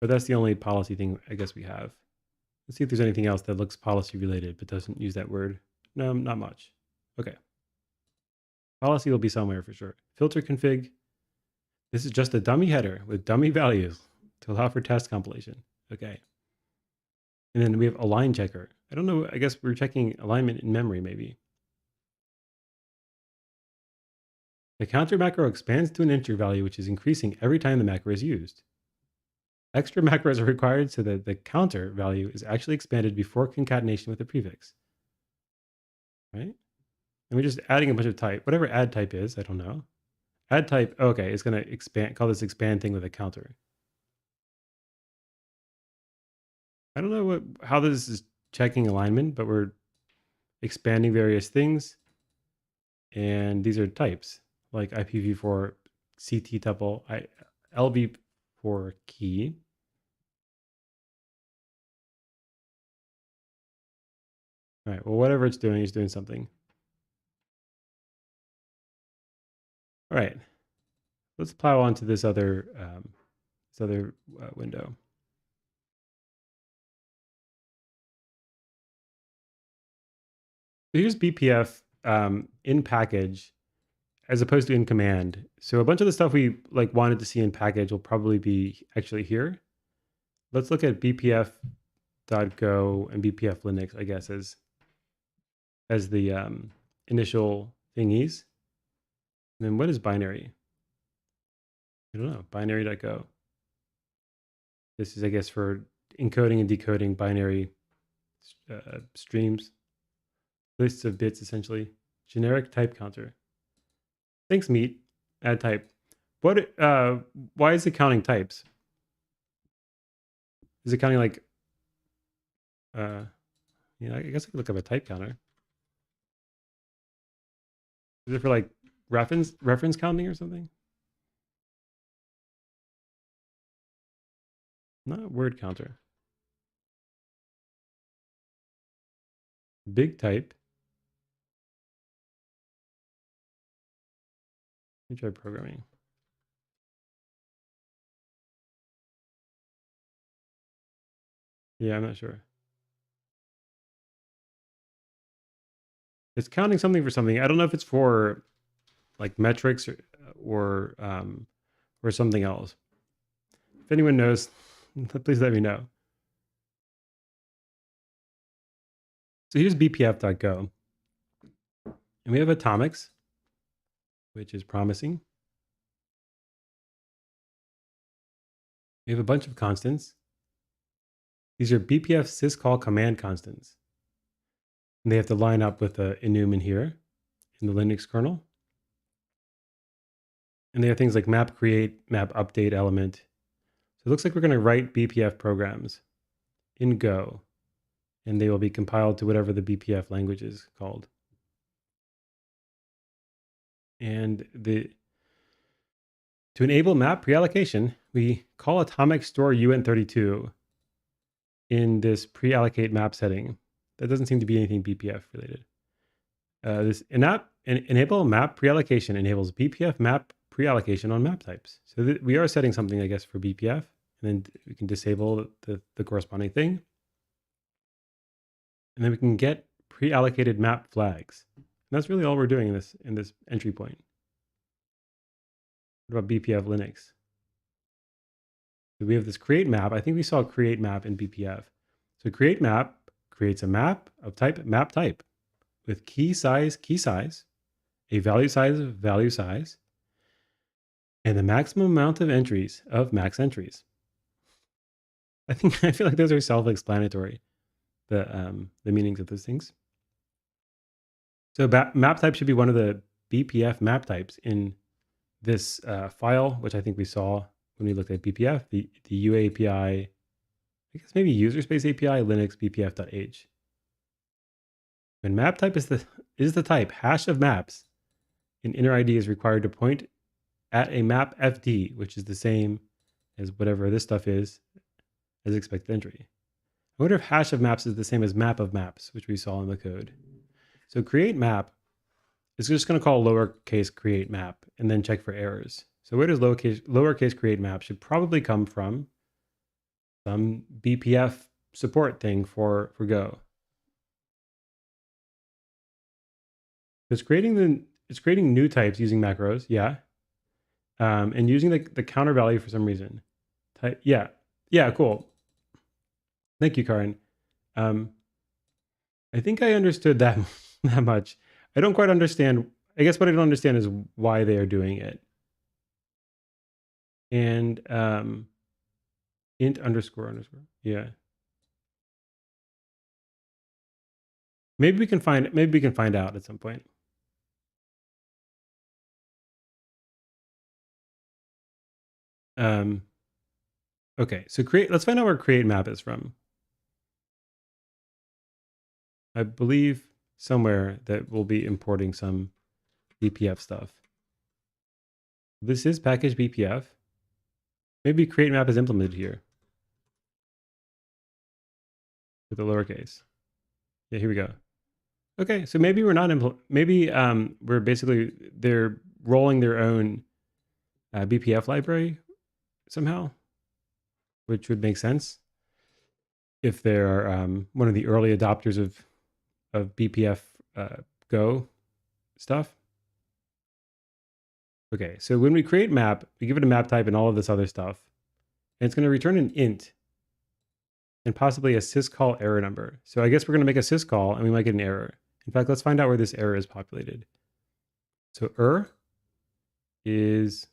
But that's the only policy thing I guess we have. Let's see if there's anything else that looks policy related but doesn't use that word. No, not much. Okay. Policy will be somewhere for sure. Filter config. This is just a dummy header with dummy values to allow for test compilation. Okay. And then we have align checker. I don't know. I guess we're checking alignment in memory maybe. The counter macro expands to an integer value, which is increasing every time the macro is used. Extra macros are required so that the counter value is actually expanded before concatenation with the prefix. Right? And we're just adding a bunch of type. Whatever add type is, I don't know. Add type, okay, it's going to expand, call this expand thing with a counter. I don't know how this is checking alignment, but we're expanding various things. And these are types like IPv4 CT tuple, LV4 key. All right, well, whatever it's doing something. All right, let's plow on to this other window. So here's BPF in package as opposed to in command. So a bunch of the stuff we like wanted to see in package will probably be actually here. Let's look at bpf.go and bpf Linux, I guess, as the initial thingies. And then what is binary? I don't know. Binary.go. This is, I guess, for encoding and decoding binary streams, lists of bits, essentially. Generic type counter. Thanks, Meet. Add type. What? Why is it counting types? Is it counting like? I guess I could look up a type counter. Is it for like reference counting or something? Not word counter. Big type. Let me try programming. Yeah, I'm not sure. It's counting something for something. I don't know if it's for like metrics or something else. If anyone knows, please let me know. So here's bpf.go. And we have atomics, which is promising. We have a bunch of constants. These are bpf syscall command constants. And they have to line up with the enum in here in the Linux kernel. And they have things like map create, map update element. So it looks like we're going to write bpf programs in Go, and they will be compiled to whatever the bpf language is called. And to enable map pre-allocation, we call atomic store uint32 in this pre-allocate map setting. That doesn't seem to be anything bpf related. This enable map pre-allocation enables bpf map pre-allocation on map types. So we are setting something, I guess, for bpf, and then we can disable the corresponding thing. And then we can get pre-allocated map flags. And that's really all we're doing in this entry point. What about bpf Linux? So we have this create map. I think we saw create map in bpf. So create map creates a map of type map type with key size, a value size, and the maximum amount of entries of max entries. I feel like those are self-explanatory, the meanings of those things. So map type should be one of the bpf map types in this file, which I think we saw when we looked at bpf, the UAPI, I guess maybe user space API, Linux bpf.h. When map type is the type hash of maps, an inner ID is required to point at a map FD, which is the same as whatever this stuff is as expected entry. I wonder if hash of maps is the same as map of maps, which we saw in the code. So create map is just going to call lowercase create map and then check for errors. So where does lowercase create map should probably come from some BPF support thing for Go. It's creating new types using macros, yeah. And using the counter value for some reason. Yeah, cool. Thank you, Karin. I think I understood that that much. I don't quite understand. I guess what I don't understand is why they are doing it. And int underscore. Yeah. Maybe we can find out at some point. Okay, so let's find out where create map is from. I believe somewhere that we'll be importing some BPF stuff. This is package BPF. Maybe create map is implemented here with the lowercase. Yeah, here we go. Okay, so maybe we're not maybe we're basically they're rolling their own BPF library somehow, which would make sense if they're one of the early adopters of BPF Go stuff. Okay, so when we create map, we give it a map type and all of this other stuff, and it's going to return an int and possibly a syscall error number. So I guess we're going to make a syscall and we might get an error. In fact, let's find out where this error is populated. So is,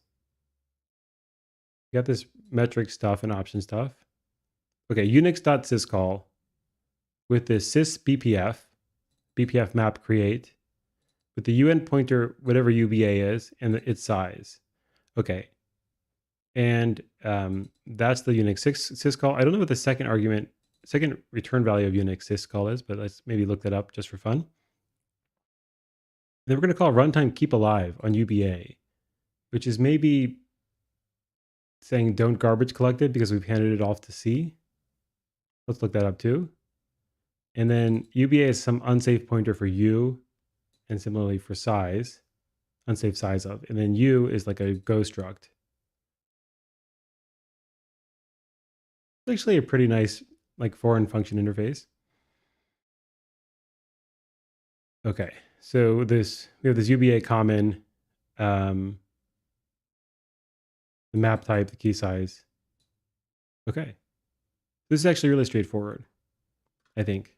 you got this metric stuff and option stuff. Okay, unix.syscall with the sys map create with the UN pointer, whatever UBA is, and its size. Okay. And that's the Unix syscall. I don't know what the second return value of Unix syscall is, but let's maybe look that up just for fun. Then we're going to call runtime keep alive on UBA, which is maybe saying don't garbage collect it because we've handed it off to C. Let's look that up too. And then UBA is some unsafe pointer for U, and similarly for size, unsafe size of. And then U is like a go struct. It's actually a pretty nice like foreign function interface. Okay, so we have this UBA common, the map type, the key size. Okay, this is actually really straightforward, I think.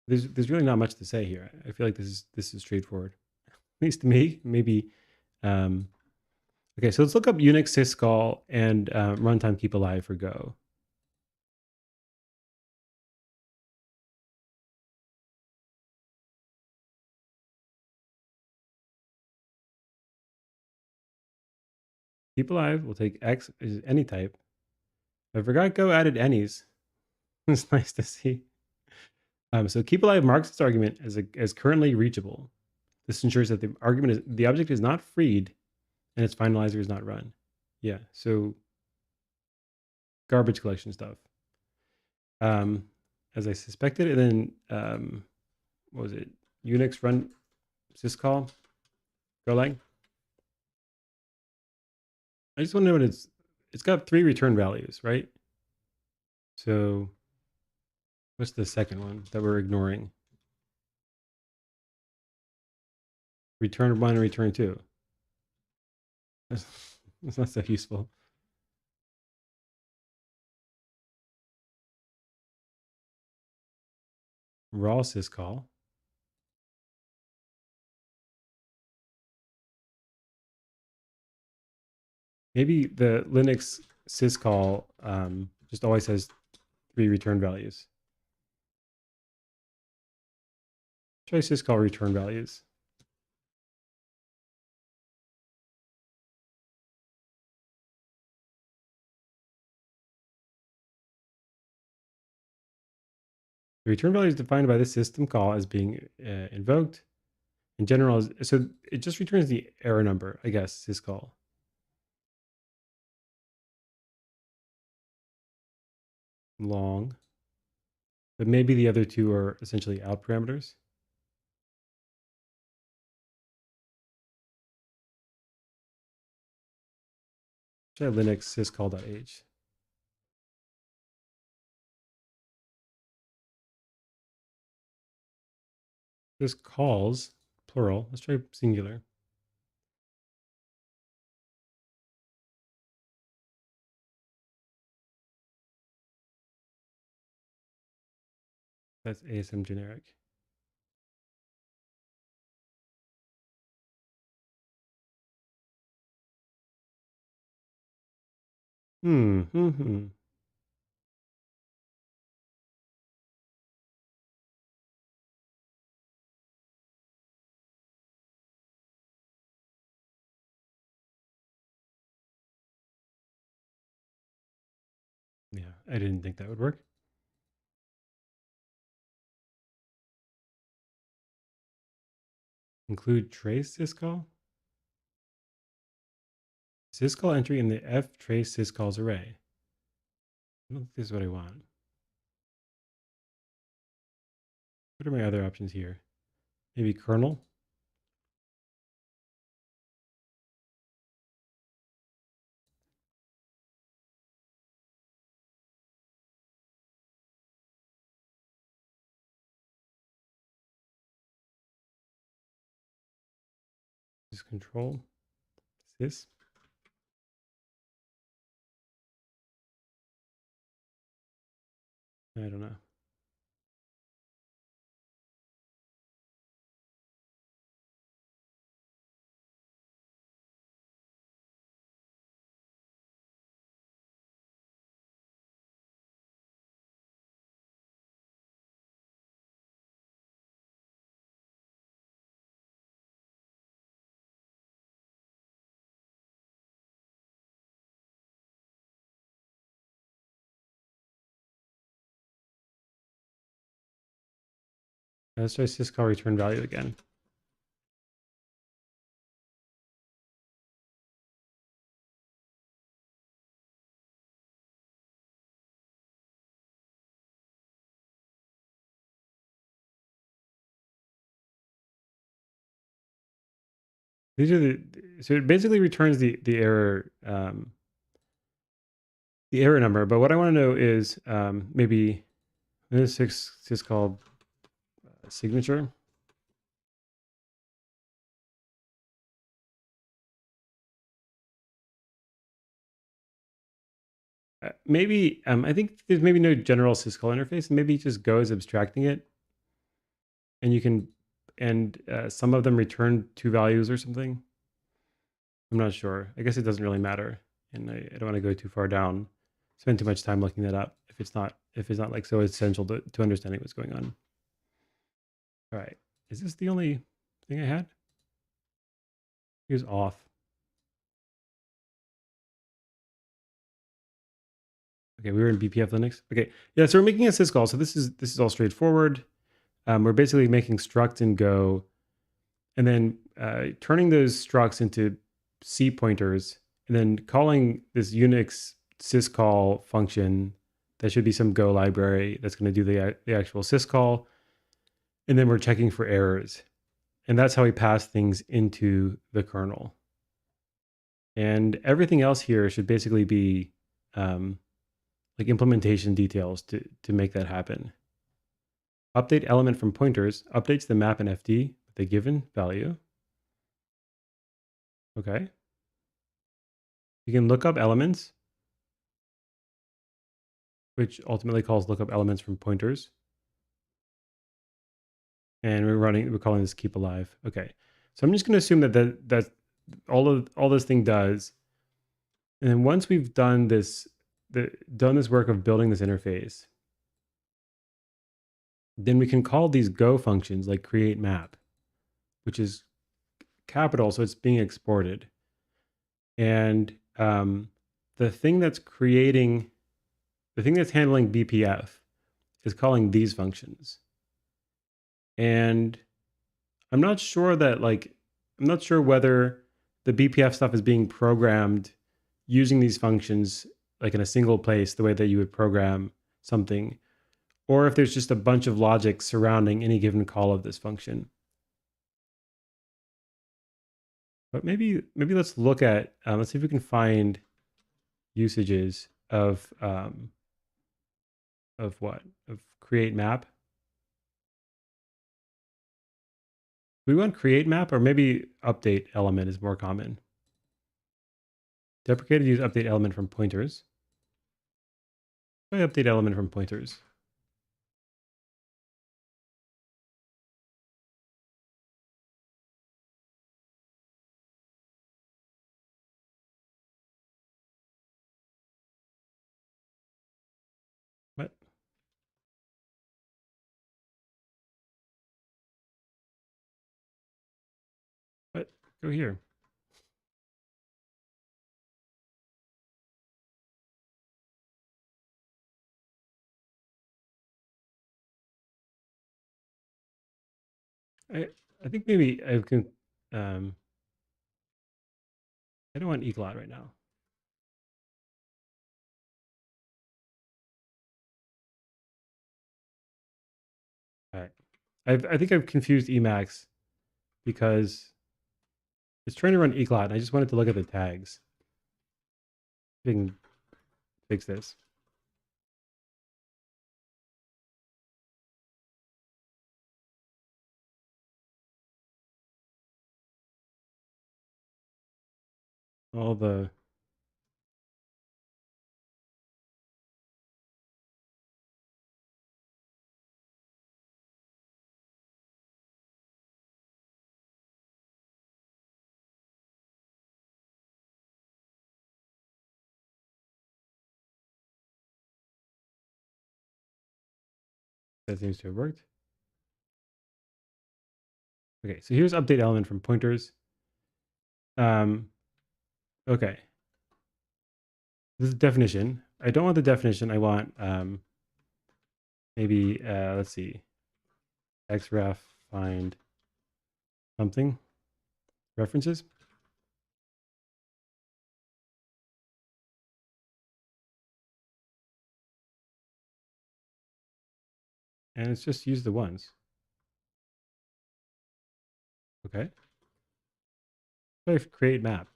There's really not much to say here. I feel like this is straightforward, at least to me. Maybe. Okay, so let's look up Unix syscall and runtime keep alive for Go. Keep alive will take X is any type. I forgot Go added any's. It's nice to see. So keep alive marks its argument as currently reachable. This ensures that the object is not freed and its finalizer is not run. Yeah, so garbage collection stuff. As I suspected, and then what was it? Unix run syscall Golang. I just want to know what it's got 3 return values, right? So what's the second one that we're ignoring? Return 1 and return 2. That's not so useful. Raw syscall. Maybe the Linux syscall just always has 3 return values. Try syscall return values. The return value is defined by the system call as being invoked. In general, so it just returns the error number, I guess, syscall. Long. But maybe the other two are essentially out parameters. Try Linux syscall.h. This calls, plural. Let's try singular. That's ASM generic. Hmm. Yeah, I didn't think that would work. Include trace syscall. Syscall entry in the f trace syscalls array. I don't think this is what I want. What are my other options here? Maybe kernel. Sys control. Sys. I don't know. Let's try syscall return value again. These are so it basically returns the error number. But what I want to know is maybe this syscall signature. Maybe I think there's maybe no general syscall interface. Maybe it just goes abstracting it, and you can some of them return two values or something. I'm not sure. I guess it doesn't really matter, and I don't want to go too far down, spend too much time looking that up if it's not like so essential to understanding what's going on. All right, is this the only thing I had? He was off. Okay, we were in BPF Linux. Okay, yeah. So we're making a syscall. So this is all straightforward. We're basically making struct in Go, and then turning those structs into C pointers, and then calling this Unix syscall function. That should be some Go library that's going to do the actual syscall, and then we're checking for errors, and that's how we pass things into the kernel. And everything else here should basically be like implementation details to make that happen. Update element from pointers updates the map and FD with the given value. Okay. You can look up elements, which ultimately calls lookup elements from pointers. And we're calling this keep alive. Okay. So I'm just going to assume that's all this thing does. And then once we've done this work of building this interface, then we can call these Go functions like create map, which is capital, so it's being exported. And the thing that's handling BPF is calling these functions. And I'm not sure whether the BPF stuff is being programmed using these functions like in a single place, the way that you would program something, or if there's just a bunch of logic surrounding any given call of this function. But maybe let's look at let's see if we can find usages of what? Of create map. We want create map, or maybe update element is more common. Deprecated use update element from pointers. Try update element from pointers. What? What? Go here. I think maybe I can. I don't want equal right now. All right. I think I've confused Emacs because it's trying to run equal and I just wanted to look at the tags. We can fix this. All the that seems to have worked. Okay, so here's update element from pointers. Okay. This is definition. I don't want the definition. I want maybe let's see. xref find something references. And it's just use the ones. Okay. So I create map.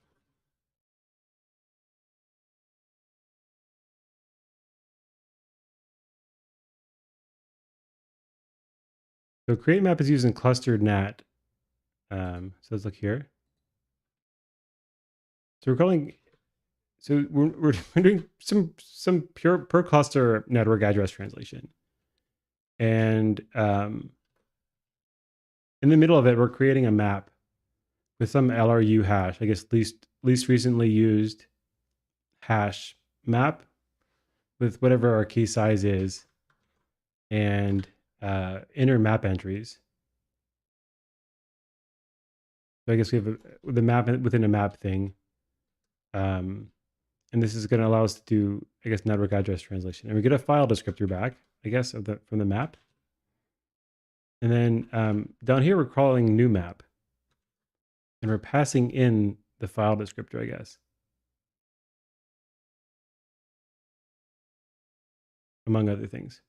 So create map is using clustered NAT. So let's look here. So we're calling. So we're doing some pure per cluster network address translation, and in the middle of it, we're creating a map with some LRU hash. I guess least recently used hash map with whatever our key size is, and inner map entries. So I guess we have the map within a map thing. And this is going to allow us to do, I guess, network address translation. And we get a file descriptor back, I guess, from the map. And then down here, we're calling new map. And we're passing in the file descriptor, I guess, among other things.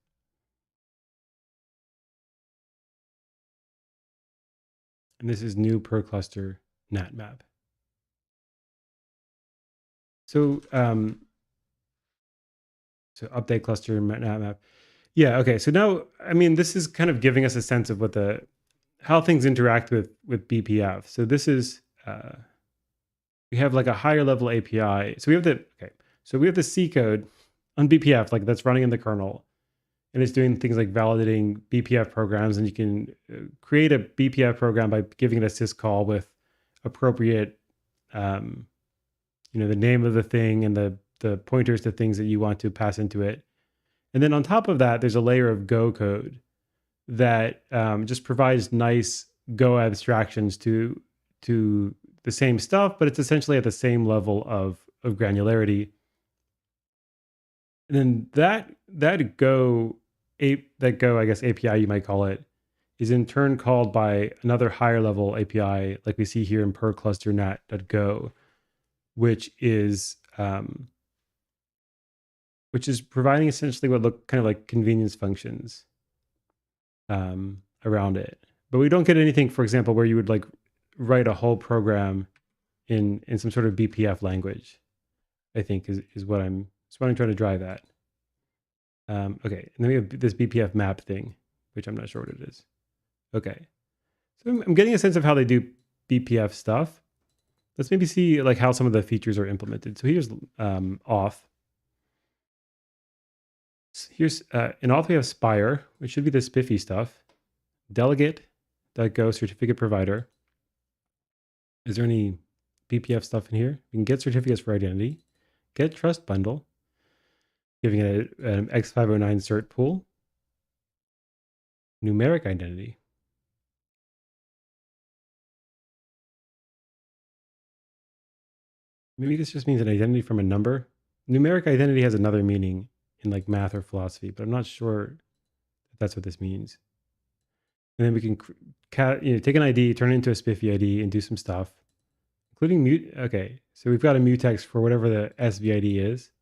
And this is new per cluster NAT map. So update cluster NAT map. Yeah, okay. So now, I mean, this is kind of giving us a sense of what how things interact with BPF. So this is we have like a higher level API. So we have the C code on BPF, like that's running in the kernel, and it's doing things like validating BPF programs. And you can create a BPF program by giving it a syscall with appropriate, the name of the thing and the pointers to things that you want to pass into it. And then on top of that, there's a layer of Go code that just provides nice Go abstractions to the same stuff, but it's essentially at the same level of granularity. And then that Go, I guess API you might call it, is in turn called by another higher level API, like we see here in per cluster nat.go, which is providing essentially what look kind of like convenience functions around it. But we don't get anything, for example, where you would like write a whole program in some sort of BPF language. I think is what I'm trying to drive at. Okay, and then we have this BPF map thing, which I'm not sure what it is. Okay, so I'm getting a sense of how they do BPF stuff. Let's maybe see like how some of the features are implemented. So here's auth. Here's in auth we have Spire, which should be the spiffy stuff. Delegate.go certificate provider. Is there any BPF stuff in here? We can get certificates for identity. Get trust bundle, giving it an X509 cert pool. Numeric identity. Maybe this just means an identity from a number. Numeric identity has another meaning in like math or philosophy, but I'm not sure if that's what this means. And then we can take an ID, turn it into a spiffy ID, and do some stuff, including mute. Okay, so we've got a mutex for whatever the SVID is.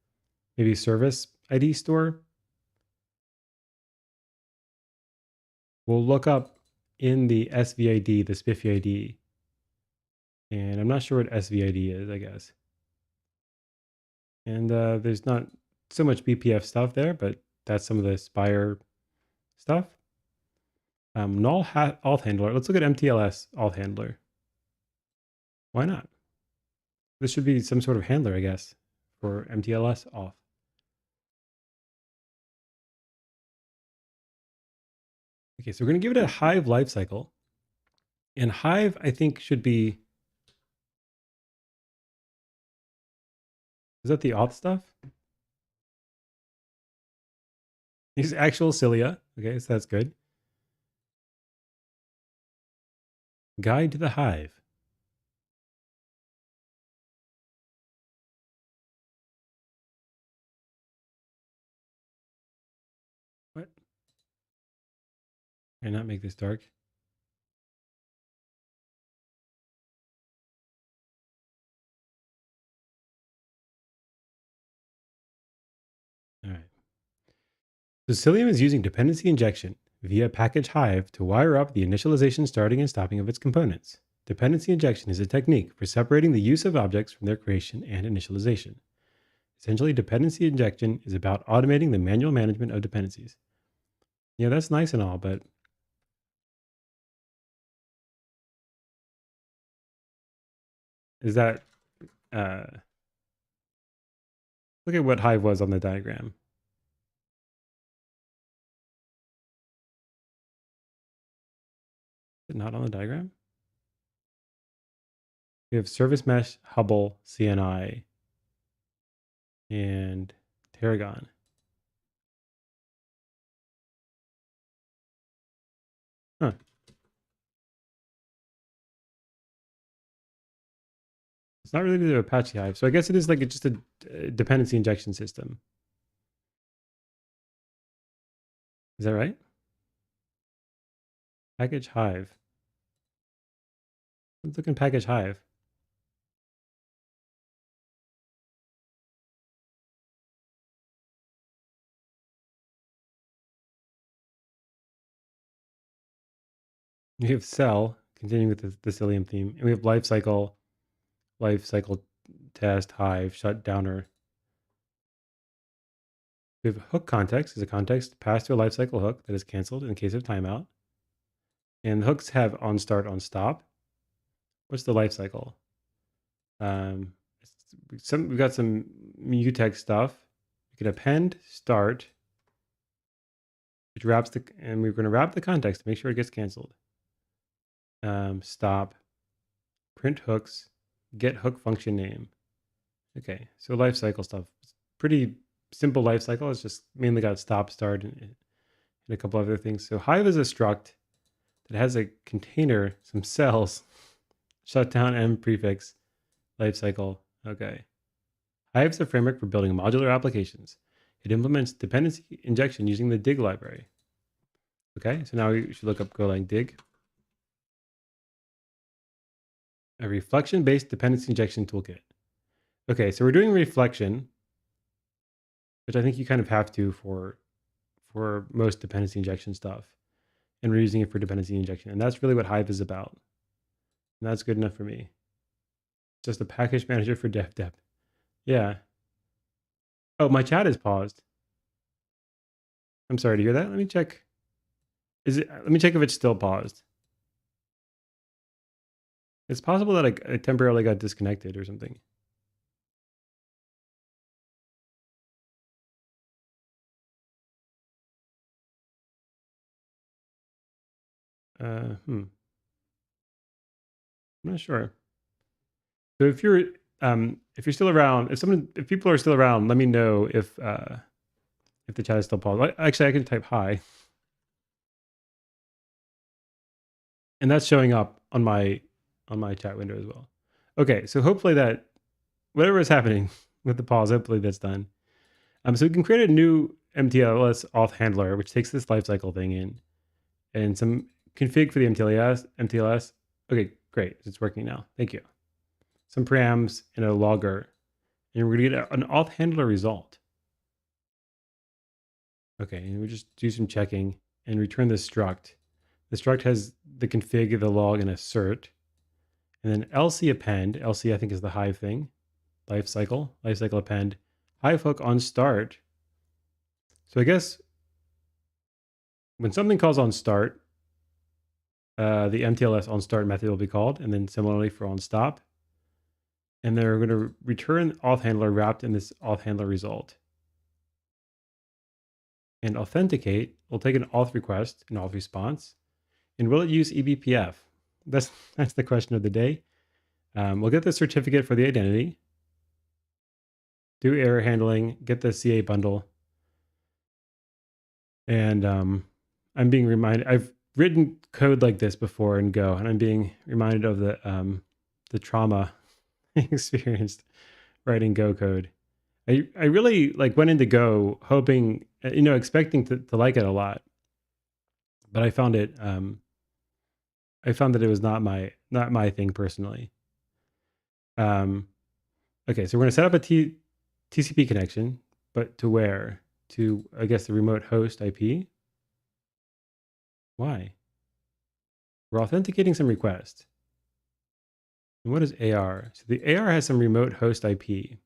Maybe service ID store. We'll look up in the SVID, the spiffy ID. And I'm not sure what SVID is, I guess. And there's not so much BPF stuff there, but that's some of the Spire stuff. Null auth handler. Let's look at MTLS auth handler. Why not? This should be some sort of handler, I guess, for MTLS auth. Okay, so we're going to give it a Hive lifecycle. And Hive, I think, should be... Is that the auth stuff? These actual cilia. Okay, so that's good. Guide to the Hive. What? Can I not make this dark? All right. So Cilium is using dependency injection via package Hive to wire up the initialization, starting, and stopping of its components. Dependency injection is a technique for separating the use of objects from their creation and initialization. Essentially, dependency injection is about automating the manual management of dependencies. Yeah, that's nice and all, but is that uh, look at what Hive was on the diagram. Is it not on the diagram? We have Service Mesh, Hubble, CNI, and Tarragon. Huh. It's not really the Apache Hive. So I guess it is like just a dependency injection system. Is that right? Package Hive. Let's look in Package Hive. We have Cell, continuing with the Cilium theme. And we have life cycle test, Hive, shutdowner. We have hook context is a context passed to a lifecycle hook that is canceled in case of timeout. And the hooks have on start, on stop. What's the lifecycle? We've got some mutex stuff. We can append start, which wraps and we're going to wrap the context to make sure it gets canceled. Stop, print hooks, get hook function name. Okay, so lifecycle stuff. It's pretty simple lifecycle. It's just mainly got stop, start, and a couple other things. So Hive is a struct that has a container, some cells, shutdown, and prefix, lifecycle. Okay. Hive is a framework for building modular applications. It implements dependency injection using the dig library. Okay, so now we should look up Golang dig. A reflection-based dependency injection toolkit. Okay, so we're doing reflection, which I think you kind of have to for most dependency injection stuff. And we're using it for dependency injection. And that's really what Hive is about. And that's good enough for me. Just a package manager for dev dep. Yeah. Oh, my chat is paused. I'm sorry to hear that. Let me check. Let me check if it's still paused. It's possible that I temporarily got disconnected or something. I'm not sure. So if you're still around, if people are still around, let me know if the chat is still paused. Actually, I can type hi, and that's showing up on my chat window as well. Okay, so hopefully that whatever is happening with the pause, hopefully that's done. So we can create a new MTLS auth handler, which takes this lifecycle thing in, and some config for the MTLS. Okay, great, it's working now. Thank you. Some params and a logger, and we're gonna get an auth handler result. Okay, and we just do some checking and return the struct. The struct has the config, the log, and assert. And then LC append, LC I think is the Hive thing, lifecycle append, Hive hook on start. So I guess when something calls on start, the MTLS on start method will be called, and then similarly for on stop. And they're going to return auth handler wrapped in this auth handler result. And authenticate will take an auth request, an auth response, and will it use eBPF? That's the question of the day. We'll get the certificate for the identity, do error handling, get the CA bundle, and I'm being reminded. I've written code like this before in Go, and I'm being reminded of the trauma experienced writing Go code. I really went into Go hoping, expecting to like it a lot, but I found it. I found that it was not my thing personally. Um, okay, so we're gonna set up a TCP connection, but to where? To, I guess, the remote host IP. Why? We're authenticating some request. And what is AR? So the AR has some remote host IP.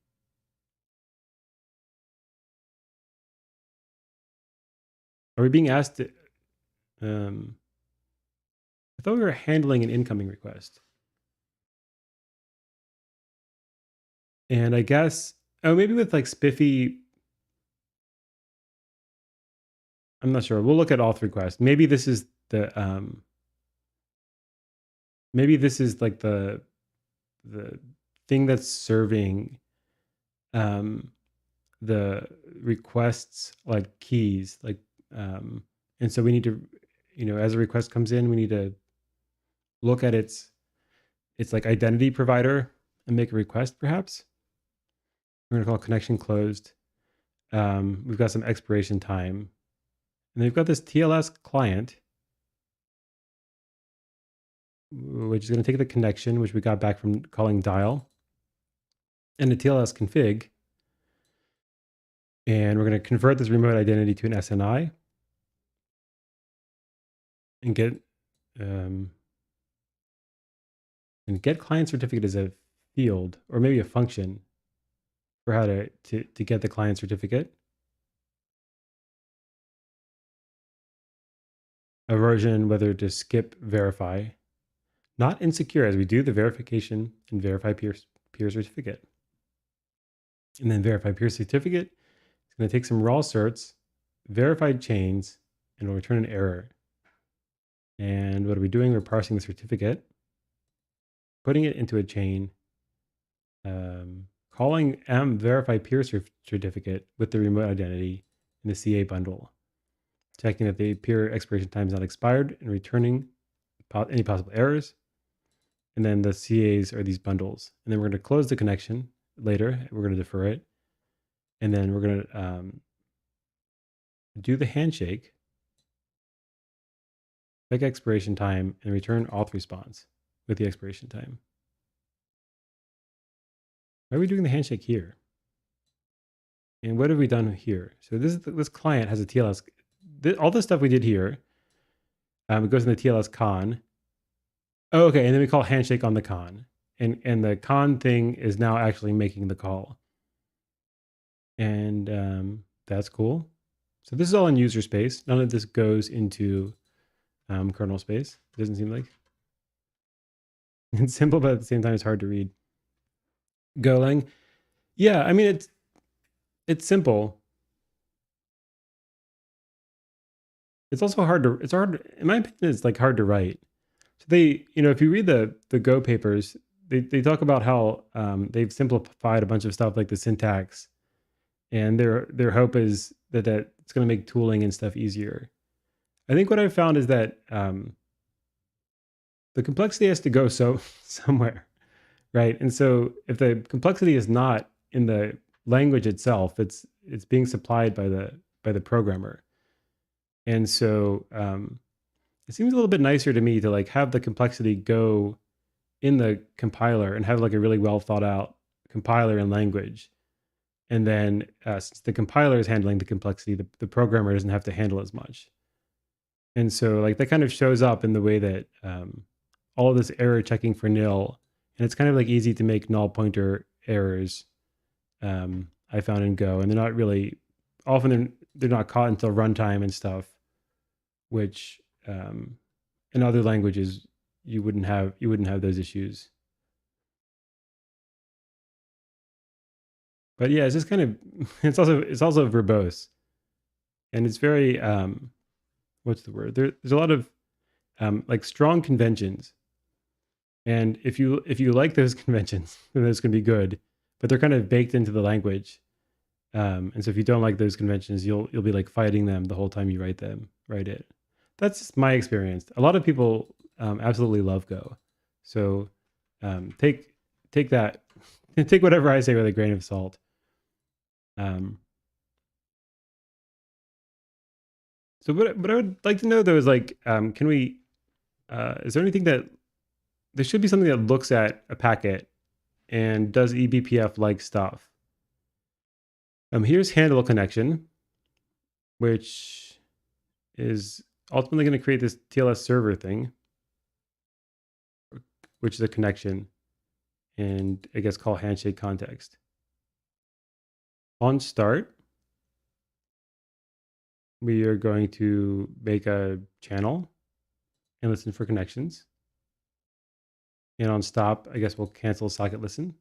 Are we being asked to, I thought we were handling an incoming request. And I guess, oh, maybe with like Spiffy, I'm not sure. We'll look at auth request. Maybe this is maybe this is like the thing that's serving um, the requests like keys, like, and so we need to, as a request comes in, we need to look at its like identity provider and make a request. Perhaps we're gonna call connection closed. We've got some expiration time, and they've got this TLS client, which is going to take the connection, which we got back from calling dial, and the TLS config. And we're going to convert this remote identity to an SNI and get client certificate as a field, or maybe a function for how to get the client certificate. A version, whether to skip verify, not insecure, as we do the verification and verify peer certificate. And then verify peer certificate. It's going to take some raw certs, verified chains, and will return an error. And what are we doing? We're parsing the certificate, putting it into a chain, calling verify peer certificate with the remote identity in the CA bundle, checking that the peer expiration time is not expired, and returning any possible errors. And then the CAs are these bundles. And then we're going to close the connection later. We're going to defer it. And then we're going to do the handshake, check expiration time, and return auth response with the expiration time. Why are we doing the handshake here? And what have we done here? So this client has a TLS. All the stuff we did here, it goes in the TLS con. Oh, okay, and then we call handshake on the con. And the con thing is now actually making the call. And that's cool. So this is all in user space. None of this goes into kernel space. It doesn't seem like. It's simple, but at the same time, it's hard to read. Golang. Yeah, I mean, it's simple. It's also it's hard, in my opinion, it's like hard to write. So if you read the Go papers, they talk about how they've simplified a bunch of stuff like the syntax, and their hope is that it's going to make tooling and stuff easier. I think what I've found is that the complexity has to go somewhere, right? And so if the complexity is not in the language itself, it's being supplied by the programmer. And so it seems a little bit nicer to me to like have the complexity go in the compiler and have like a really well thought out compiler and language. And then since the compiler is handling the complexity, the programmer doesn't have to handle as much. And so like that kind of shows up in the way that all of this error checking for nil, and it's kind of like easy to make null pointer errors. I found in Go, and they're not really often they're not caught until runtime and stuff, which in other languages you wouldn't have those issues. But yeah, it's just kind of it's also verbose, and it's very what's the word? There's a lot of like strong conventions, and if you like those conventions, then those can be good, but they're kind of baked into the language. And so if you don't like those conventions, you'll be like fighting them the whole time you write it. That's my experience. A lot of people absolutely love Go. So take that, take whatever I say with a grain of salt. So what I would like to know though is like, can we, is there anything that, there should be something that looks at a packet and does eBPF like stuff. Here's handle connection, which is ultimately going to create this TLS server thing, which is a connection, and I guess call handshake context. On start, we are going to make a channel and listen for connections. And on stop, I guess we'll cancel socket listen.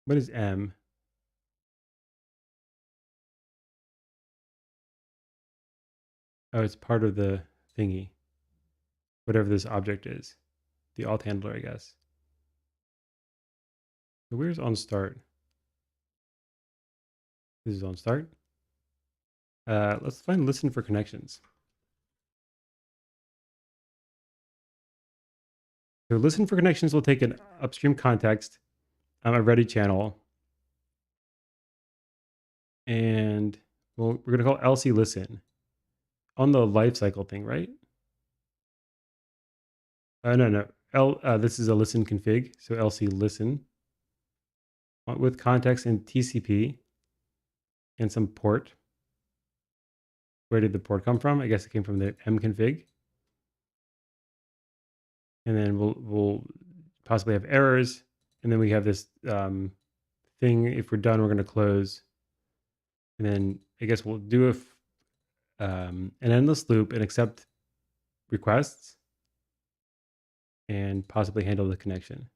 What is M? Oh, it's part of the thingy. Whatever this object is. The alt handler, I guess. So where's on start? This is on start. Let's find listen for connections. So listen for connections will take an upstream context, a ready channel, and we're going to call LC listen on the lifecycle thing, right? No. This is a listen config. So LC listen with context and TCP and some port. Where did the port come from? I guess it came from the M config. And then we'll possibly have errors. And then we have this thing. If we're done, we're going to close. And then I guess we'll do an endless loop and accept requests and possibly handle the connection.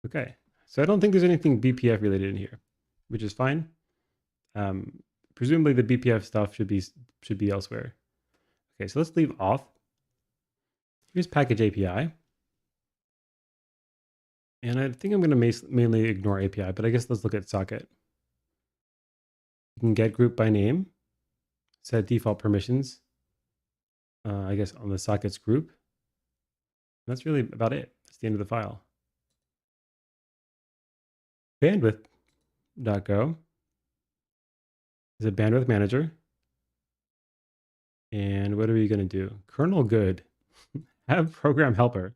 Okay, so I don't think there's anything BPF related in here, which is fine. Presumably the BPF stuff should be elsewhere. Okay, so let's leave off. Here's package API. And I think I'm going to mainly ignore API, but I guess let's look at socket. You can get group by name, set default permissions, I guess on the sockets group. That's really about it. That's the end of the file. Bandwidth.go is a bandwidth manager. And what are we going to do? Kernel good. Have program helper.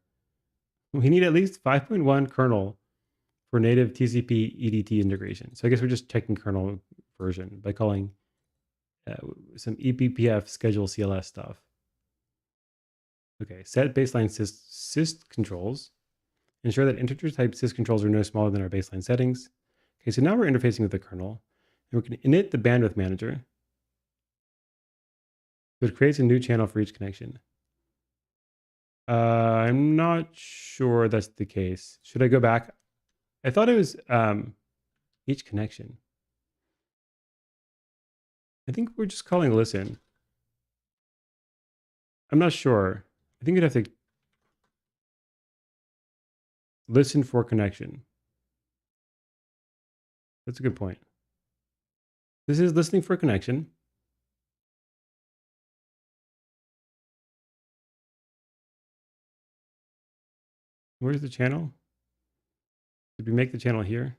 We need at least 5.1 kernel for native TCP EDT integration. So I guess we're just checking kernel version by calling some eBPF schedule CLS stuff. Okay, set baseline sys controls. Ensure that integer type sys controls are no smaller than our baseline settings. Okay, so now we're interfacing with the kernel. And we're going to init the bandwidth manager. So it creates a new channel for each connection. I'm not sure that's the case. Should I go back? I thought it was each connection. I think we're just calling listen. I'm not sure. I think you'd have to listen for connection. That's a good point. This is listening for connection. Where's the channel? Did we make the channel here?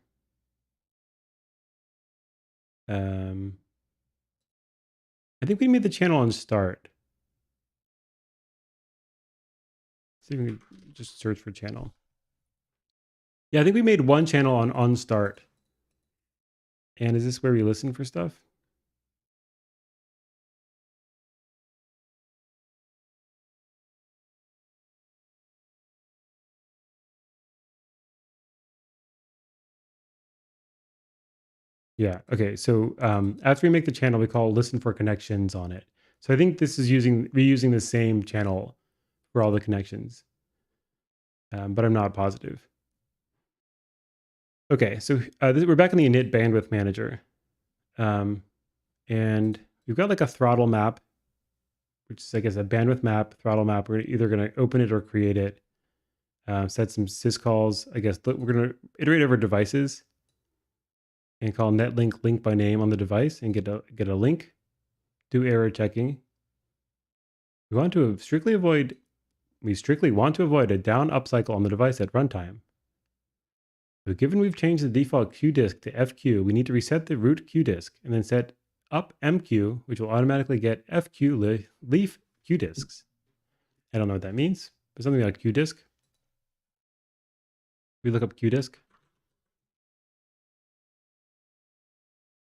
I think we made the channel on start. See if we can just search for channel. Yeah, I think we made one channel on start. And is this where we listen for stuff? Yeah. Okay. So after we make the channel, we call listen for connections on it. So I think this is reusing the same channel for all the connections, but I'm not positive. Okay. So we're back in the init bandwidth manager, and we've got like a throttle map, which is I guess a bandwidth map, throttle map. We're either going to open it or create it. Set some syscalls. I guess we're going to iterate over devices. And call netlink link by name on the device and get a link. Do error checking. We strictly want to avoid a down up cycle on the device at runtime. So given we've changed the default Q disk to FQ, we need to reset the root Q disk and then set up MQ, which will automatically get FQ leaf Q disks. I don't know what that means, but something like Q disk. We look up Q disk.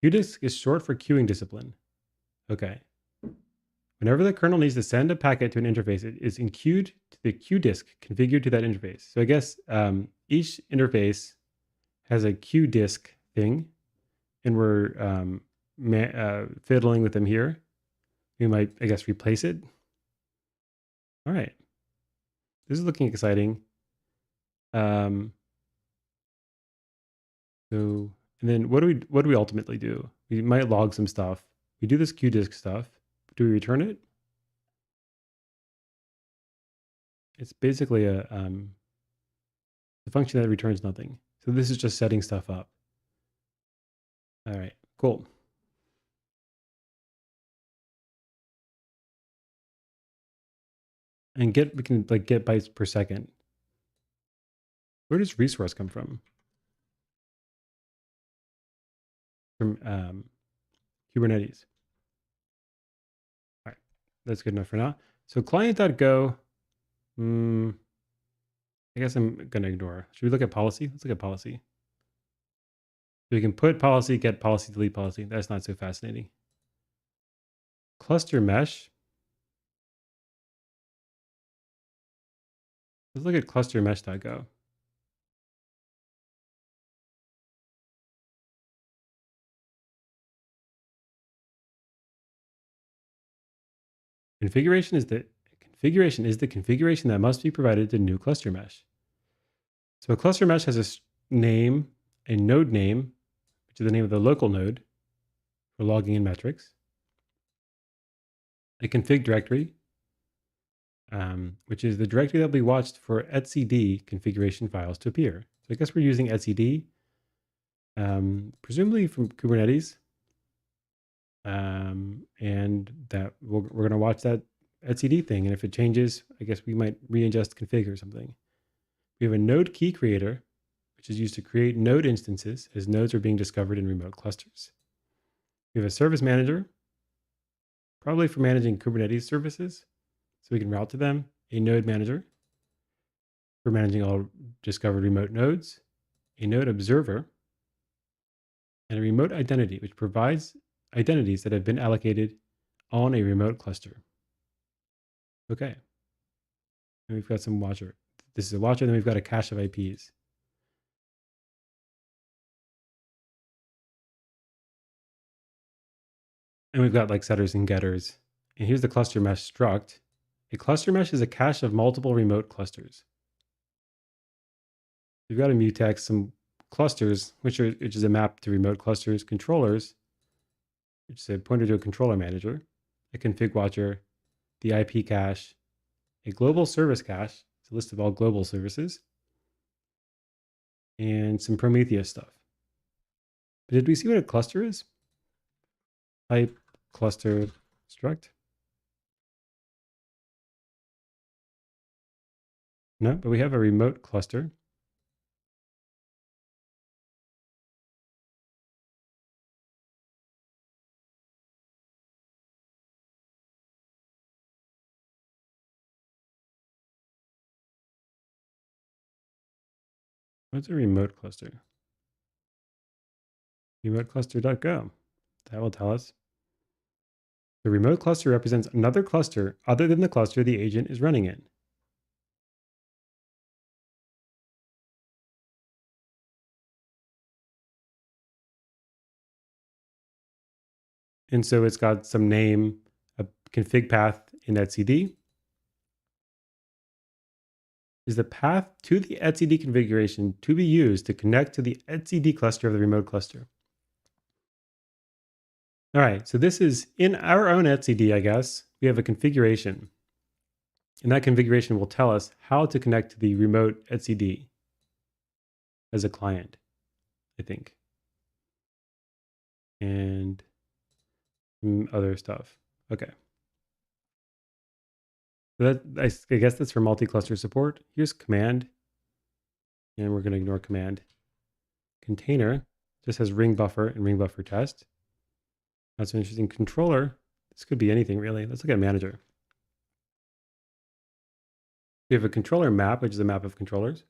Q disk is short for queuing discipline. Okay. Whenever the kernel needs to send a packet to an interface, it is enqueued to the Q disk configured to that interface. So I guess each interface has a Q disk thing, and we're fiddling with them here. We might, I guess, replace it. All right. This is looking exciting. So, and then what do we ultimately do? We might log some stuff. We do this QDisk stuff. Do we return it? It's basically a function that returns nothing. So this is just setting stuff up. All right, cool. And we can like get bytes per second. Where does resource come from? From Kubernetes. All right, that's good enough for now. So client.go, I guess I'm going to ignore. Should we look at policy? Let's look at policy. So we can put policy, get policy, delete policy. That's not so fascinating. Cluster mesh. Let's look at cluster mesh.go. Configuration is the configuration that must be provided to new cluster mesh. So a cluster mesh has a name, a node name, which is the name of the local node for logging in metrics, a config directory, which is the directory that will be watched for etcd configuration files to appear. So I guess we're using etcd, presumably from Kubernetes, and that we're going to watch that etcd thing. And if it changes, I guess we might readjust config or something. We have a node key creator, which is used to create node instances as nodes are being discovered in remote clusters. We have a service manager, probably for managing Kubernetes services, so we can route to them. A node manager for managing all discovered remote nodes, a node observer, and a remote identity, which provides identities that have been allocated on a remote cluster. Okay. And we've got some watcher. This is a watcher, then we've got a cache of IPs. And we've got like setters and getters. And here's the cluster mesh struct. A cluster mesh is a cache of multiple remote clusters. We've got a mutex, some clusters, which is a map to remote clusters, controllers, which is a pointer to a controller manager, a config watcher, the IP cache, a global service cache, it's a list of all global services, and some Prometheus stuff. But did we see what a cluster is? Type cluster struct. No, but we have a remote cluster. What's a remote cluster? Remotecluster.go. That will tell us. The remote cluster represents another cluster other than the cluster the agent is running in. And so it's got some name, a config path in etcd. Is the path to the etcd configuration to be used to connect to the etcd cluster of the remote cluster. All right, so this is in our own etcd, I guess. We have a configuration. And that configuration will tell us how to connect to the remote etcd as a client, I think. And some other stuff. Okay. So that, I guess that's for multi-cluster support. Here's command. And we're going to ignore command. Container just has ring buffer and ring buffer test. That's an interesting controller. This could be anything really. Let's look at manager. We have a controller map, which is a map of controllers.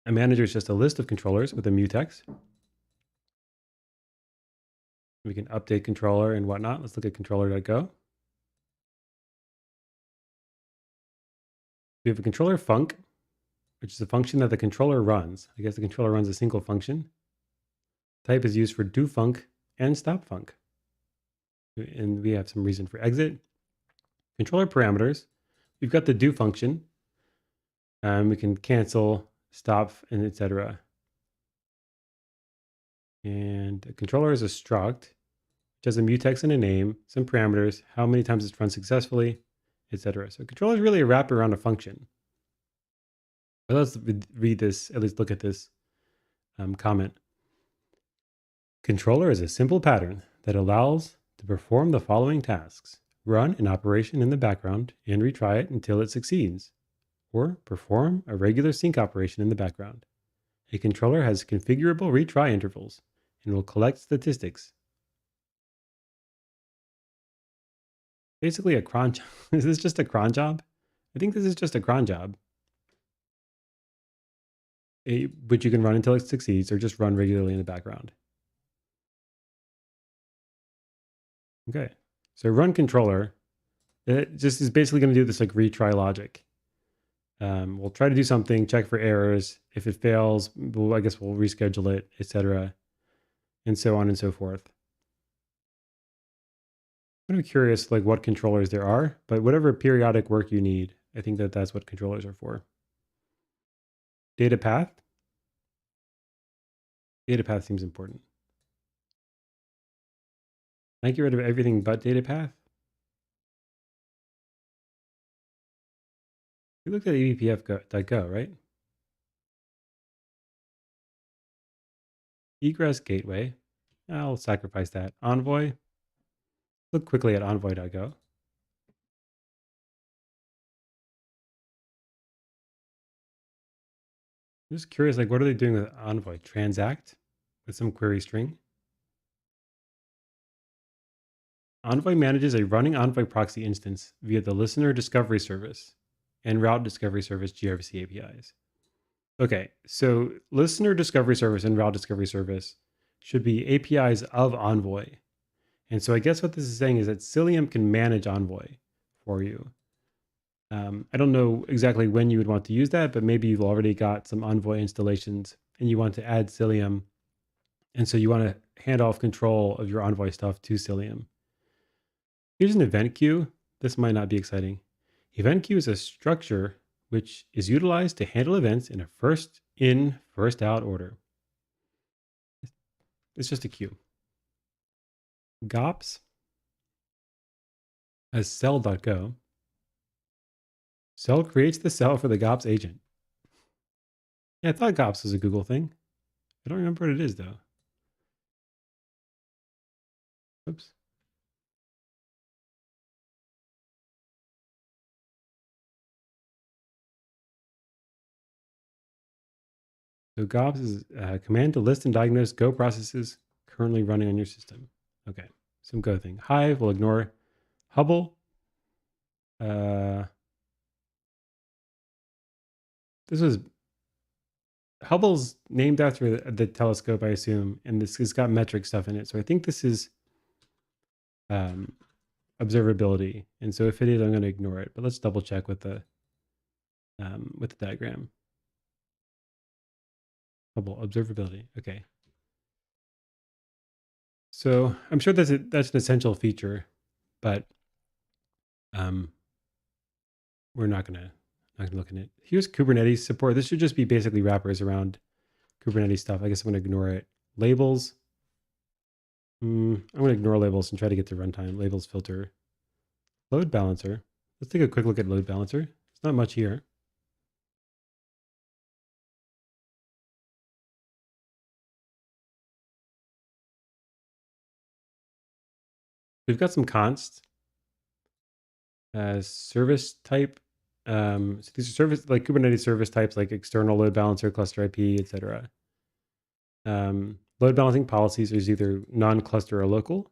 A manager is just a list of controllers with a mutex. We can update controller and whatnot. Let's look at controller.go. We have a controller func, which is a function that the controller runs. I guess the controller runs a single function. Type is used for do func and stop func. And we have some reason for exit. Controller parameters. We've got the do function. We can cancel, stop, and etc. And a controller is a struct, which has a mutex and a name, some parameters, how many times it's run successfully, etc. So a controller is really a wrapper around a function. But let's read this, at least look at this comment. Controller is a simple pattern that allows to perform the following tasks. Run an operation in the background and retry it until it succeeds. Or perform a regular sync operation in the background. A controller has configurable retry intervals and will collect statistics. Basically a cron job. Is this just a cron job? I think this is just a cron job. Which you can run until it succeeds or just run regularly in the background. Okay, so run controller, it just is basically going to do this like retry logic. We'll try to do something, check for errors. If it fails, I guess we'll reschedule it, etc. And so on and so forth. I'm kind of curious like what controllers there are, but whatever periodic work you need, I think that that's what controllers are for. Data path. Data path seems important. Can I get rid of everything but data path? We looked at ebpf.go, right? Egress gateway. I'll sacrifice that. Envoy. Look quickly at envoy.go. I'm just curious, like, what are they doing with Envoy? Transact with some query string. Envoy manages a running Envoy proxy instance via the listener discovery service and route discovery service gRPC APIs. Okay, so listener discovery service and route discovery service should be APIs of Envoy. And so I guess what this is saying is that Cilium can manage Envoy for you. I don't know exactly when you would want to use that, but maybe you've already got some Envoy installations and you want to add Cilium. And so you want to hand off control of your Envoy stuff to Cilium. Here's an event queue. This might not be exciting. Event queue is a structure which is utilized to handle events in a first in, first out order. It's just a queue. GOPS as cell.go. Cell creates the cell for the GOPS agent. Yeah, I thought GOPS was a Google thing. I don't remember what it is though. Oops. So GOPS is a command to list and diagnose Go processes currently running on your system. Okay, some Go thing. Hive, we'll ignore. Hubble. This was Hubble's named after the telescope, I assume, and this has got metric stuff in it. So I think this is observability. And so if it is, I'm going to ignore it. But let's double check with the diagram. Hubble observability. Okay. So I'm sure that's an essential feature, but we're not gonna look at it. Here's Kubernetes support. This should just be basically wrappers around Kubernetes stuff. I guess I'm gonna ignore it. Labels. I'm gonna ignore labels and try to get to runtime. Labels filter. Load balancer. Let's take a quick look at load balancer. It's not much here. We've got some const. Service type. So these are service like Kubernetes service types like external load balancer, cluster IP, etc. Load Load balancing policies is either non-cluster or local.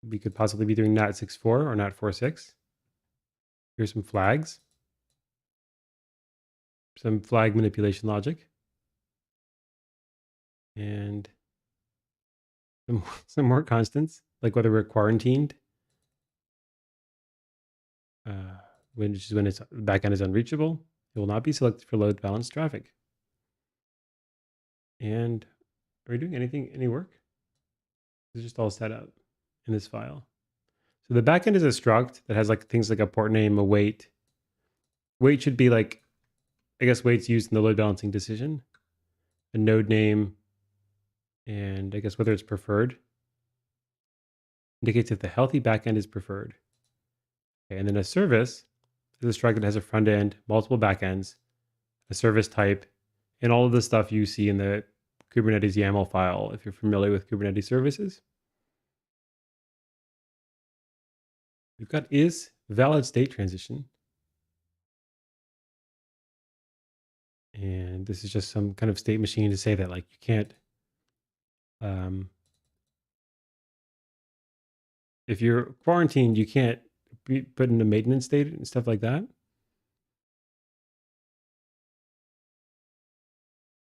We could possibly be doing NAT 6.4 or NAT 4.6. Here's some flags, some flag manipulation logic, and some more constants, like whether we're quarantined, which is when its backend is unreachable. It will not be selected for load balanced traffic. And are we doing any work? It's just all set up in this file. So the backend is a struct that has like things like a port name, a wait. Wait should be like, I guess wait's used in the load balancing decision, a node name, and I guess whether it's preferred. Indicates if the healthy backend is preferred. Okay, and then a service is a struct that has a front end, multiple backends, a service type, and all of the stuff you see in the Kubernetes YAML file if you're familiar with Kubernetes services. We've got is valid state transition. And this is just some kind of state machine to say that like you can't, if you're quarantined, you can't be put in a maintenance state and stuff like that.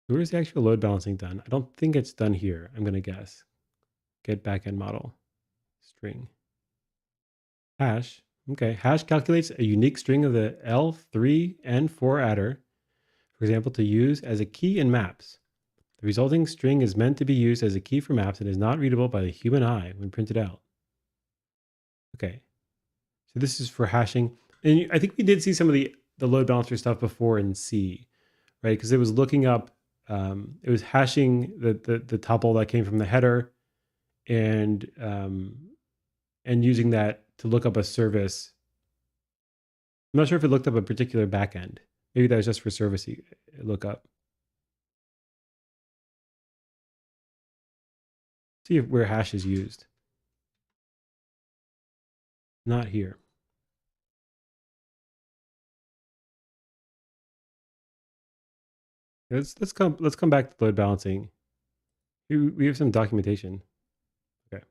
Where's the actual load balancing done? I don't think it's done here. I'm going to guess. Get backend model string hash. Okay, hash calculates a unique string of the L3 and 4 adder, for example, to use as a key in maps. The resulting string is meant to be used as a key for maps and is not readable by the human eye when printed out. Okay, so this is for hashing. And I think we did see some of the load balancer stuff before in C, right? Because it was looking up, it was hashing the tuple that came from the header and using that to look up a service. I'm not sure if it looked up a particular backend. Maybe that was just for service lookup. See if where hash is used. Not here. Let's come back to load balancing. We have some documentation. Okay.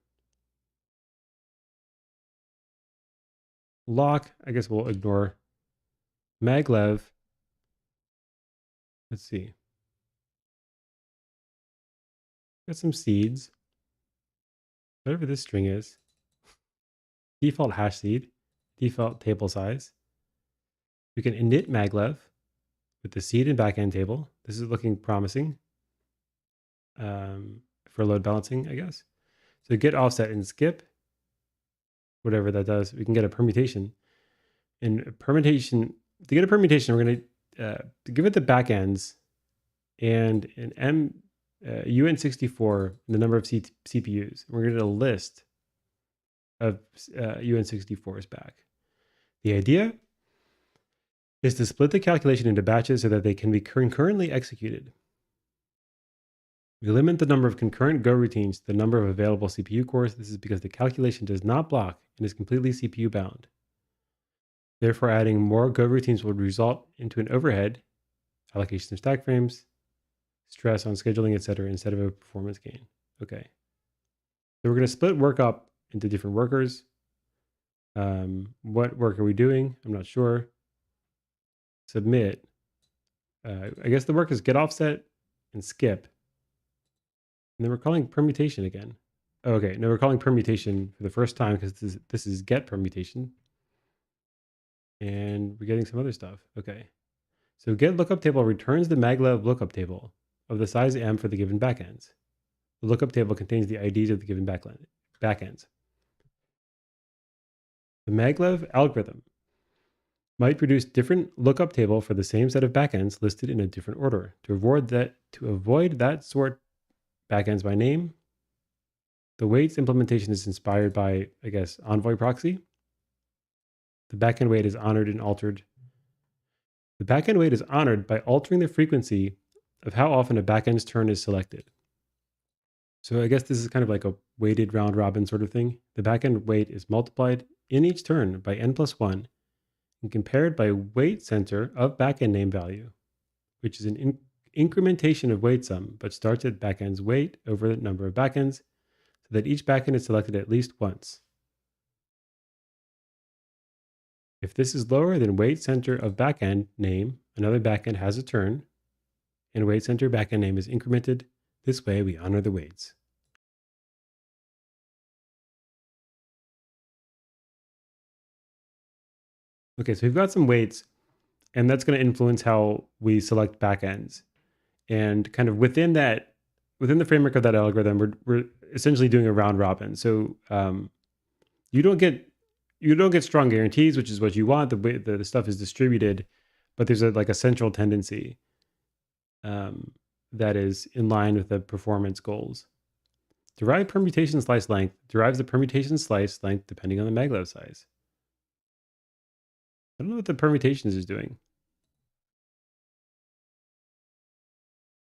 Lock, I guess we'll ignore. Maglev. Let's see. Got some seeds. Whatever this string is. Default hash seed. Default table size. We can init maglev with the seed and backend table. This is looking promising for load balancing, I guess. So get offset and skip, whatever that does. We can get a permutation. And permutation, to get a permutation, we're going to give it the backends and an UN64, the number of CPUs. We're going to get a list of UN64s back. The idea is to split the calculation into batches so that they can be concurrently executed. We limit the number of concurrent Go routines to the number of available CPU cores. This is because the calculation does not block and is completely CPU bound. Therefore, adding more Go routines would result into an overhead, allocation of stack frames, stress on scheduling, etc., instead of a performance gain. Okay. So we're going to split work up into different workers. What work are we doing? I'm not sure. Submit. I guess the work is get offset and skip. And then we're calling permutation again. Okay, no, we're calling permutation for the first time because this is get permutation. And we're getting some other stuff. Okay. So get lookup table returns the maglev lookup table of the size M for the given backends. The lookup table contains the IDs of the given backends. The maglev algorithm might produce different lookup table for the same set of backends listed in a different order. To avoid that sort backends by name, the weights implementation is inspired by, I guess, Envoy proxy. The backend weight is honored and altered. The backend weight is honored by altering the frequency of how often a backend's turn is selected. So I guess this is kind of like a weighted round robin sort of thing. The backend weight is multiplied in each turn by n+1 and compared by weight center of backend name value, which is an incrementation of weight sum, but starts at backend's weight over the number of backends, so that each backend is selected at least once. If this is lower than weight center of backend name, another backend has a turn, and weight center backend name is incremented. This way, we honor the weights. Okay, so we've got some weights, and that's going to influence how we select backends. And kind of within the framework of that algorithm, we're essentially doing a round robin. So you don't get strong guarantees, which is what you want. The way the stuff is distributed, but there's a central tendency that is in line with the performance goals. Derived permutation slice length derives the permutation slice length depending on the maglev size. I don't know what the permutations is doing.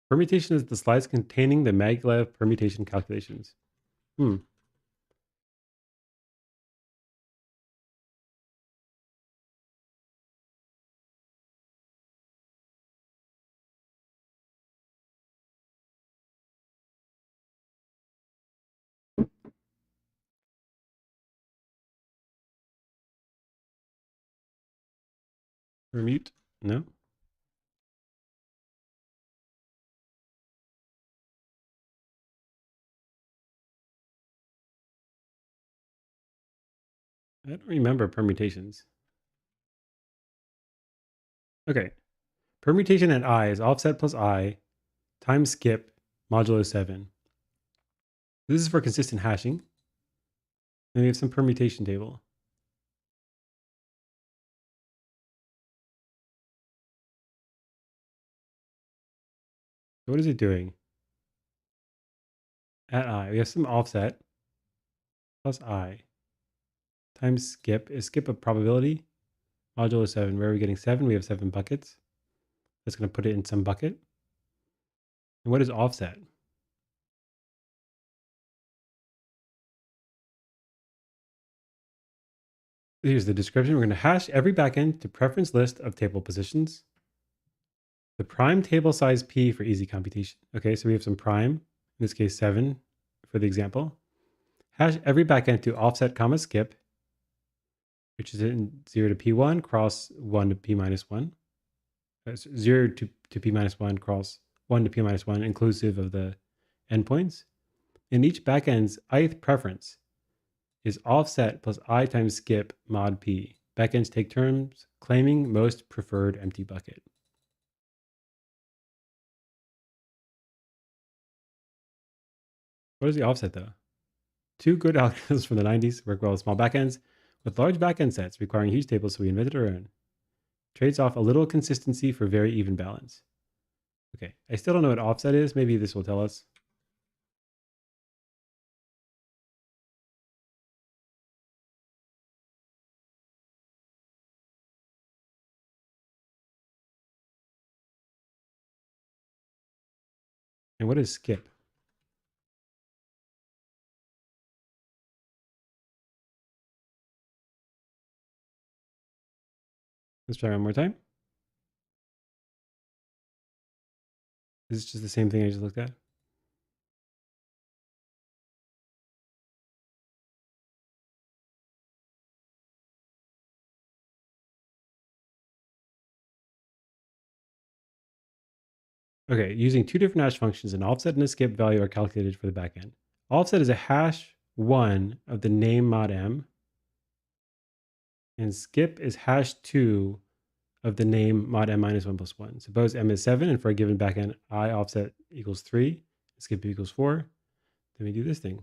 Permutation is the slice containing the maglev permutation calculations. Permute? No? I don't remember permutations. Okay. Permutation at I is offset plus I times skip modulo 7. This is for consistent hashing. Then we have some permutation table. So what is it doing? At I, we have some offset plus I times skip. Is skip a probability? Modulo 7. Where are we getting 7? We have 7 buckets. That's going to put it in some bucket. And what is offset? Here's the description. We're going to hash every backend to preference list of table positions. The prime table size P for easy computation. Okay, so we have some prime, in this case 7 for the example. Hash every backend to offset comma skip, which is in 0 to P1 cross 1 to P minus 1. 0 to P minus 1 cross 1 to P minus 1 inclusive of the endpoints. In each backend's ith preference is offset plus I times skip mod P. Backends take turns claiming most preferred empty bucket. What is the offset though? Two good algorithms from the 90s work well with small backends. With large backend sets requiring huge tables, so we invented our own. Trades off a little consistency for very even balance. Okay, I still don't know what offset is. Maybe this will tell us. And what is skip? Let's try one more time. Is this just the same thing I just looked at? Okay, using two different hash functions, an offset and a skip value are calculated for the backend. Offset is a hash 1 of the name mod m, and skip is hash 2 of the name mod m minus 1 plus 1. Suppose m is 7, and for a given backend, I offset equals 3, skip equals 4. Then we do this thing.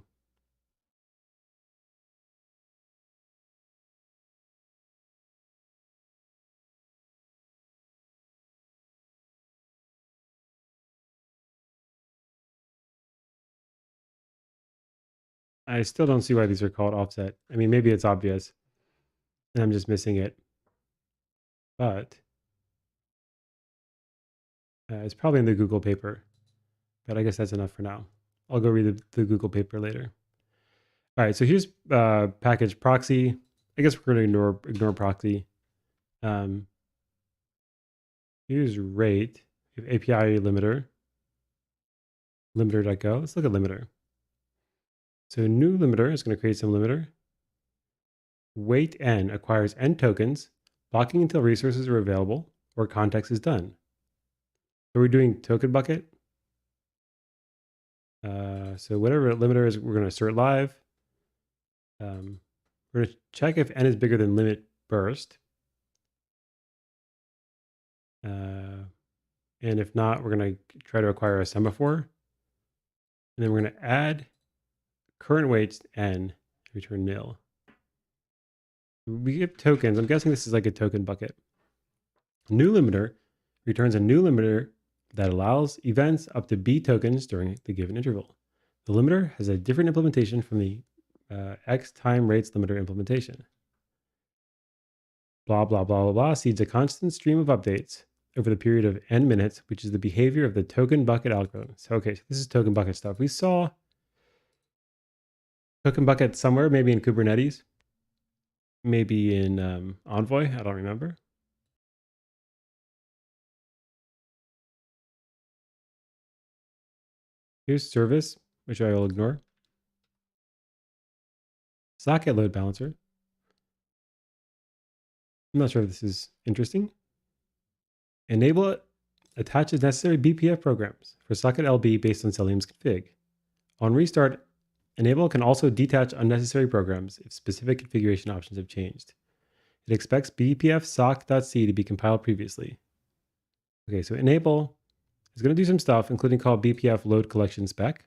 I still don't see why these are called offset. I mean, maybe it's obvious, and I'm just missing it. But it's probably in the Google paper. But I guess that's enough for now. I'll go read the Google paper later. All right, so here's package proxy. I guess we're going to ignore proxy. Here's rate. We have API limiter, limiter.go. Let's look at limiter. So new limiter is going to create some limiter. Wait n acquires n tokens, blocking until resources are available or context is done. So we're doing token bucket. So whatever limiter is, we're going to assert live. We're going to check if n is bigger than limit burst. And if not, we're going to try to acquire a semaphore. And then we're going to add current weights n, return nil. We get tokens. I'm guessing this is like a token bucket. New limiter returns a new limiter that allows events up to b tokens during the given interval. The limiter has a different implementation from the x time rates limiter implementation. Blah, blah, blah, blah, blah seeds a constant stream of updates over the period of n minutes, which is the behavior of the token bucket algorithm. So, okay, so this is token bucket stuff. We saw token bucket somewhere, maybe in Kubernetes, maybe in Envoy. I don't remember. Here's service, which I will ignore. Socket load balancer. I'm not sure if this is interesting. Enable attaches necessary BPF programs for socket LB based on Cilium's config. On restart, enable can also detach unnecessary programs if specific configuration options have changed. It expects BPF sock.c to be compiled previously. Okay, so enable is going to do some stuff, including call BPF load collection spec,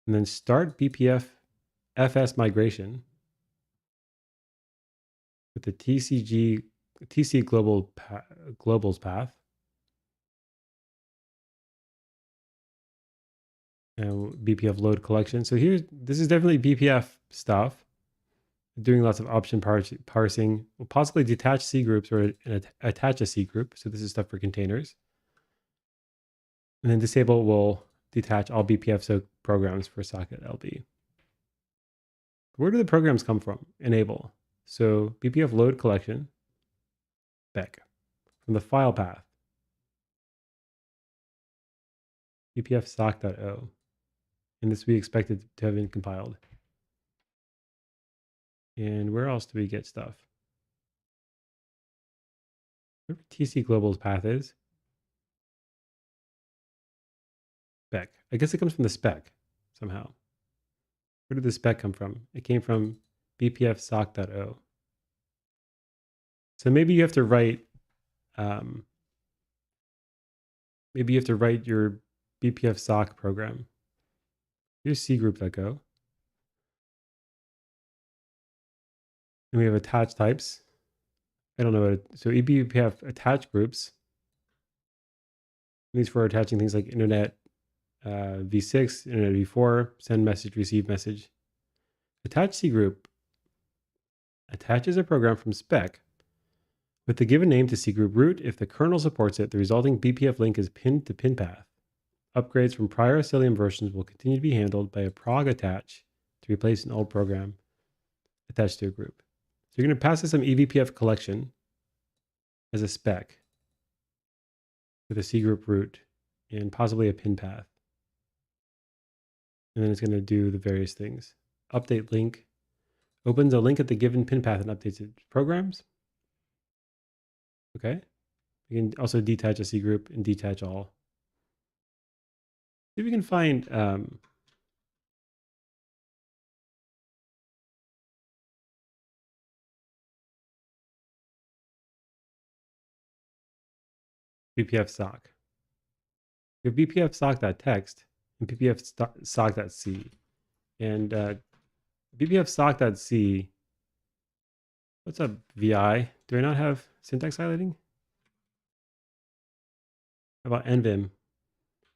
and then start BPF FS migration with the TC globals path. And BPF load collection. So this is definitely BPF stuff. Doing lots of option parsing. We'll possibly detach C groups or attach a C group. So this is stuff for containers. And then disable will detach all BPF soak programs for socket LB. Where do the programs come from? Enable. So BPF load collection, spec, from the file path. BPF sock.o. And this we expected to have been compiled. And where else do we get stuff? Whatever TC Global's path is. Spec. I guess it comes from the spec somehow. Where did the spec come from? It came from BPF sock.o. So maybe you have to write your BPF sock program. Here's cgroup.go. And we have attach types. I don't know so eBPF attach groups. These for attaching things like internet v6, internet v4, send message, receive message. Attach C group attaches a program from spec with the given name to C group root. If the kernel supports it, the resulting BPF link is pinned to pin path. Upgrades from prior Cilium versions will continue to be handled by a prog attach to replace an old program attached to a group. So you're going to pass this some eBPF collection as a spec with a C group root and possibly a pin path. And then it's going to do the various things. Update link opens a link at the given pin path and updates its programs. Okay. You can also detach a C group and detach all. See if we can find BPF sock. We have BPF sock.text and BPF sock.c. And BPF sock.c, what's up, VI? Do I not have syntax highlighting? How about NVIM?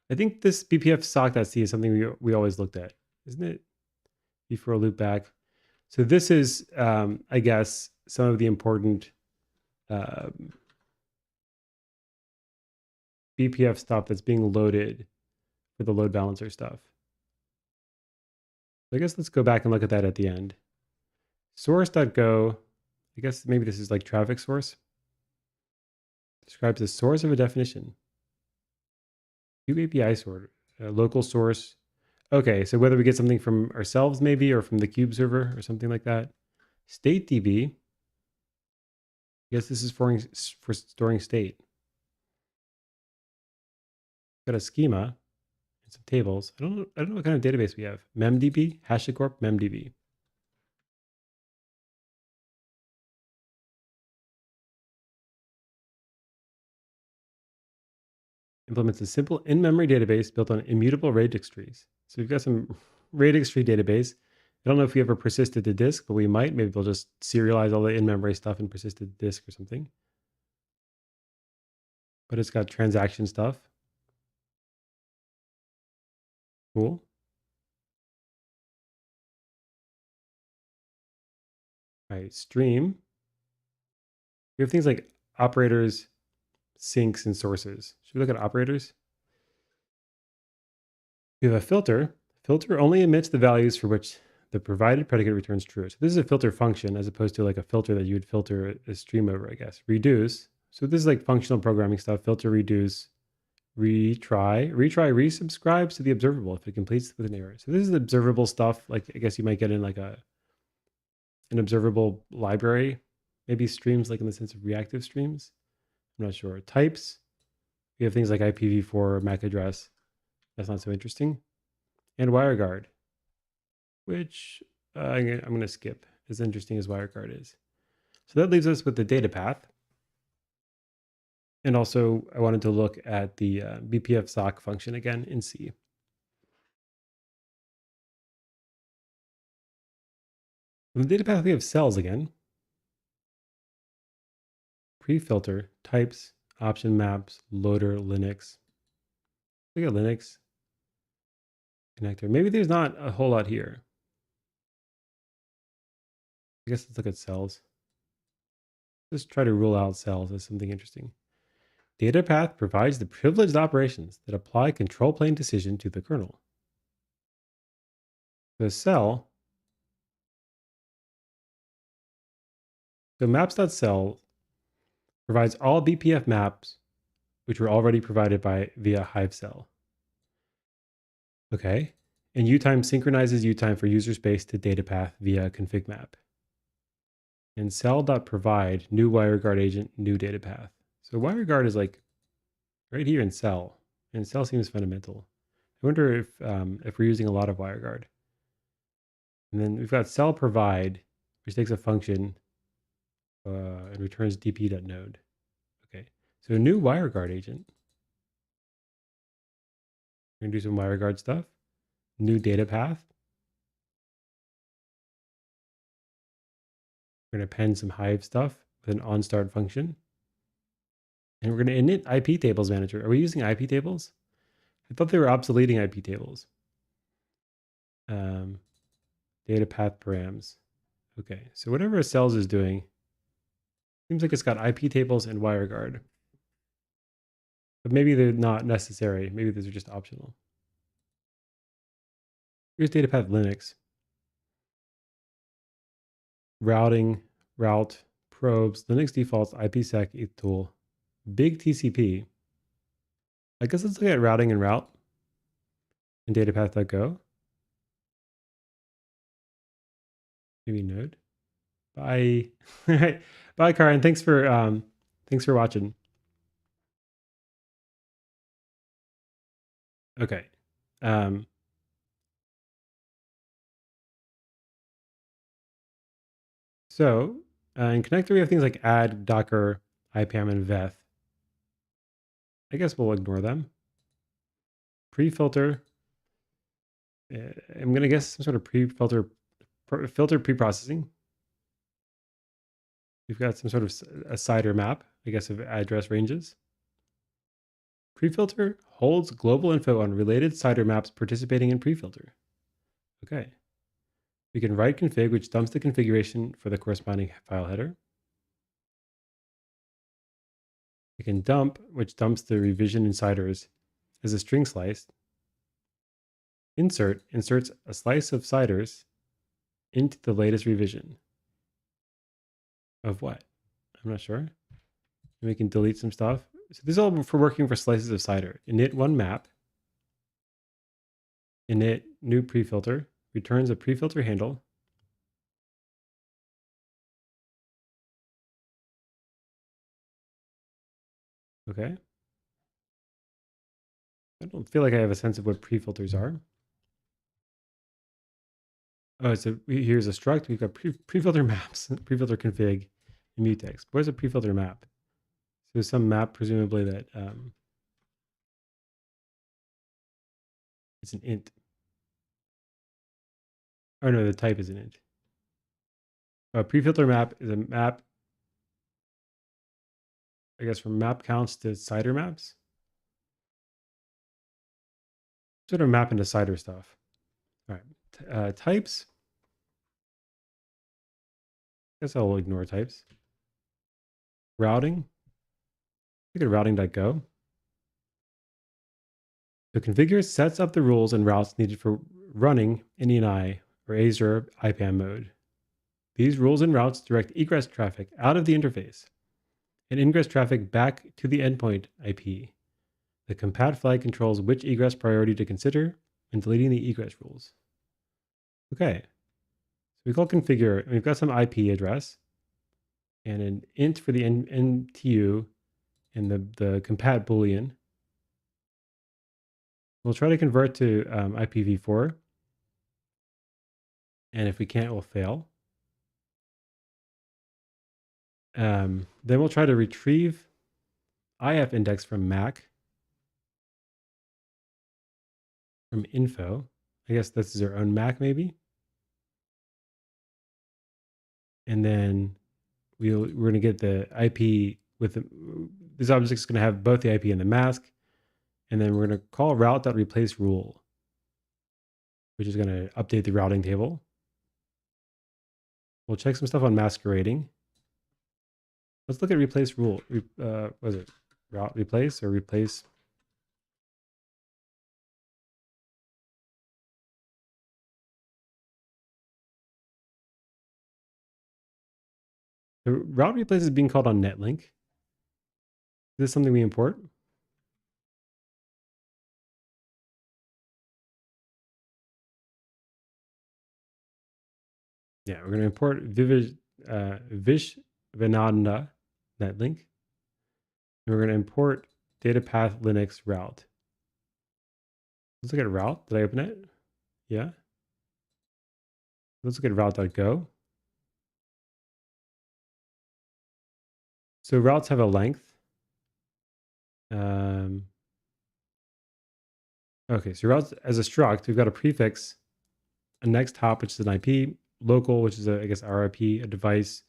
I think this BPF sock.c is something we always looked at, isn't it? Before a loop back. So this is, I guess, some of the important BPF stuff that's being loaded for the load balancer stuff. So I guess let's go back and look at that at the end. Source.go, I guess maybe this is like traffic source. Describes the source of a definition. Cube API sorter, local source. Okay, so whether we get something from ourselves maybe or from the Cube server or something like that. State DB. I guess this is for storing state. Got a schema and some tables. I don't know what kind of database we have. MemDB, HashiCorp, MemDB. Implements a simple in-memory database built on immutable radix trees. So we've got some radix tree database. I don't know if we ever persisted to disk, but we might. Maybe we'll just serialize all the in-memory stuff and persist to disk or something. But it's got transaction stuff. Cool. All right, stream. We have things like operators, sinks, and sources. Should we look at operators? We have a filter. Filter only emits the values for which the provided predicate returns true. So this is a filter function as opposed to like a filter that you would filter a stream over, I guess. Reduce. So this is like functional programming stuff. Filter, reduce, retry, resubscribes to the observable if it completes with an error. So this is observable stuff. Like I guess you might get in like an observable library, maybe streams like in the sense of reactive streams. I'm not sure. Types. We have things like IPv4, MAC address. That's not so interesting. And WireGuard, which I'm going to skip, as interesting as WireGuard is. So that leaves us with the data path. And also, I wanted to look at the BPF sock function again in C. In the data path, we have cells again. Pre-filter, types, option maps, loader, Linux. We got Linux. Connector. Maybe there's not a whole lot here. I guess let's look at cells. Let's try to rule out cells as something interesting. Data path provides the privileged operations that apply control plane decision to the kernel. The cell, so maps.cell provides all BPF maps which were already provided via Hive cell. Okay. And utime synchronizes utime for user space to data path via config map. And cell.provide new WireGuard agent, new data path. So WireGuard is like right here in cell, and cell seems fundamental. I wonder if we're using a lot of WireGuard. And then we've got cell provide, which takes a function and returns dp.node. Okay, so a new WireGuard agent. We're gonna do some WireGuard stuff. New data path. We're gonna append some Hive stuff with an onStart function. And we're gonna init IP tables manager. Are we using IP tables? I thought they were obsoleting IP tables. Data path params. Okay, so whatever cells is doing, seems like it's got IP tables and WireGuard. But maybe they're not necessary. Maybe these are just optional. Here's data path Linux. Routing, route, probes, Linux defaults, IPsec, ETH tool, big TCP. I guess let's look at routing and route in datapath.go. Maybe node. Bye. All right. Bye, Karin. Thanks for watching. Okay. So in connector, we have things like add, Docker, IPAM, and Veth. I guess we'll ignore them. Pre-filter. I'm going to guess some sort of filter pre-processing. We've got some sort of a CIDR map, I guess, of address ranges. Pre-filter holds global info on related CIDR maps participating in pre-filter. Okay. We can write config, which dumps the configuration for the corresponding file header. We can dump, which dumps the revision in CIDRs as a string slice. Insert inserts a slice of CIDRs into the latest revision. Of what? I'm not sure. And we can delete some stuff. So this is all for working for slices of CIDR. Init one map. init new prefilter, returns a prefilter handle. Okay. I don't feel like I have a sense of what prefilters are. Oh, so here's a struct. We've got prefilter maps, prefilter config, and mutex. Where's a prefilter map? So some map, presumably that it's an int. Oh no, the type is an int. A prefilter map is a map, I guess, from map counts to cider maps. Sort of map into cider stuff. All right. Types. I guess I'll ignore types. Routing. Look at routing.go. So configure sets up the rules and routes needed for running NENI or Azure IPAM mode. These rules and routes direct egress traffic out of the interface and ingress traffic back to the endpoint IP. The compat flag controls which egress priority to consider and deleting the egress rules. Okay, so we call configure, and we've got some IP address and an int for the NTU and the compat boolean. We'll try to convert to IPv4, and if we can't, we'll fail. Then we'll try to retrieve IF index from MAC, from info. I guess this is our own MAC maybe. And then we're going to get the IP with this object is going to have both the IP and the mask. And then we're going to call route.replace rule, which is going to update the routing table. We'll check some stuff on masquerading. Let's look at replace rule. What is it? Route replace or replace? The route replace is being called on netlink. Is this something we import? Yeah, we're going to import Vishvananda netlink. And we're going to import data path Linux route. Let's look at route. Did I open it? Yeah. Let's look at route.go. So routes have a length. Okay, so routes as a struct, we've got a prefix, a next hop, which is an IP, local, which is I guess RIP, a device,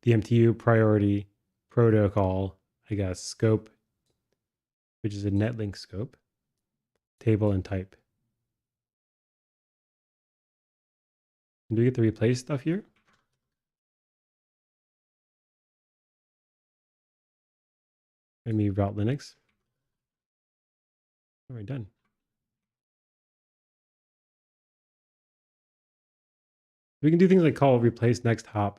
the MTU, priority, protocol, I guess, scope, which is a netlink scope, table, and type. And do we get the replace stuff here? Maybe route Linux. All right, done. We can do things like call replace next hop,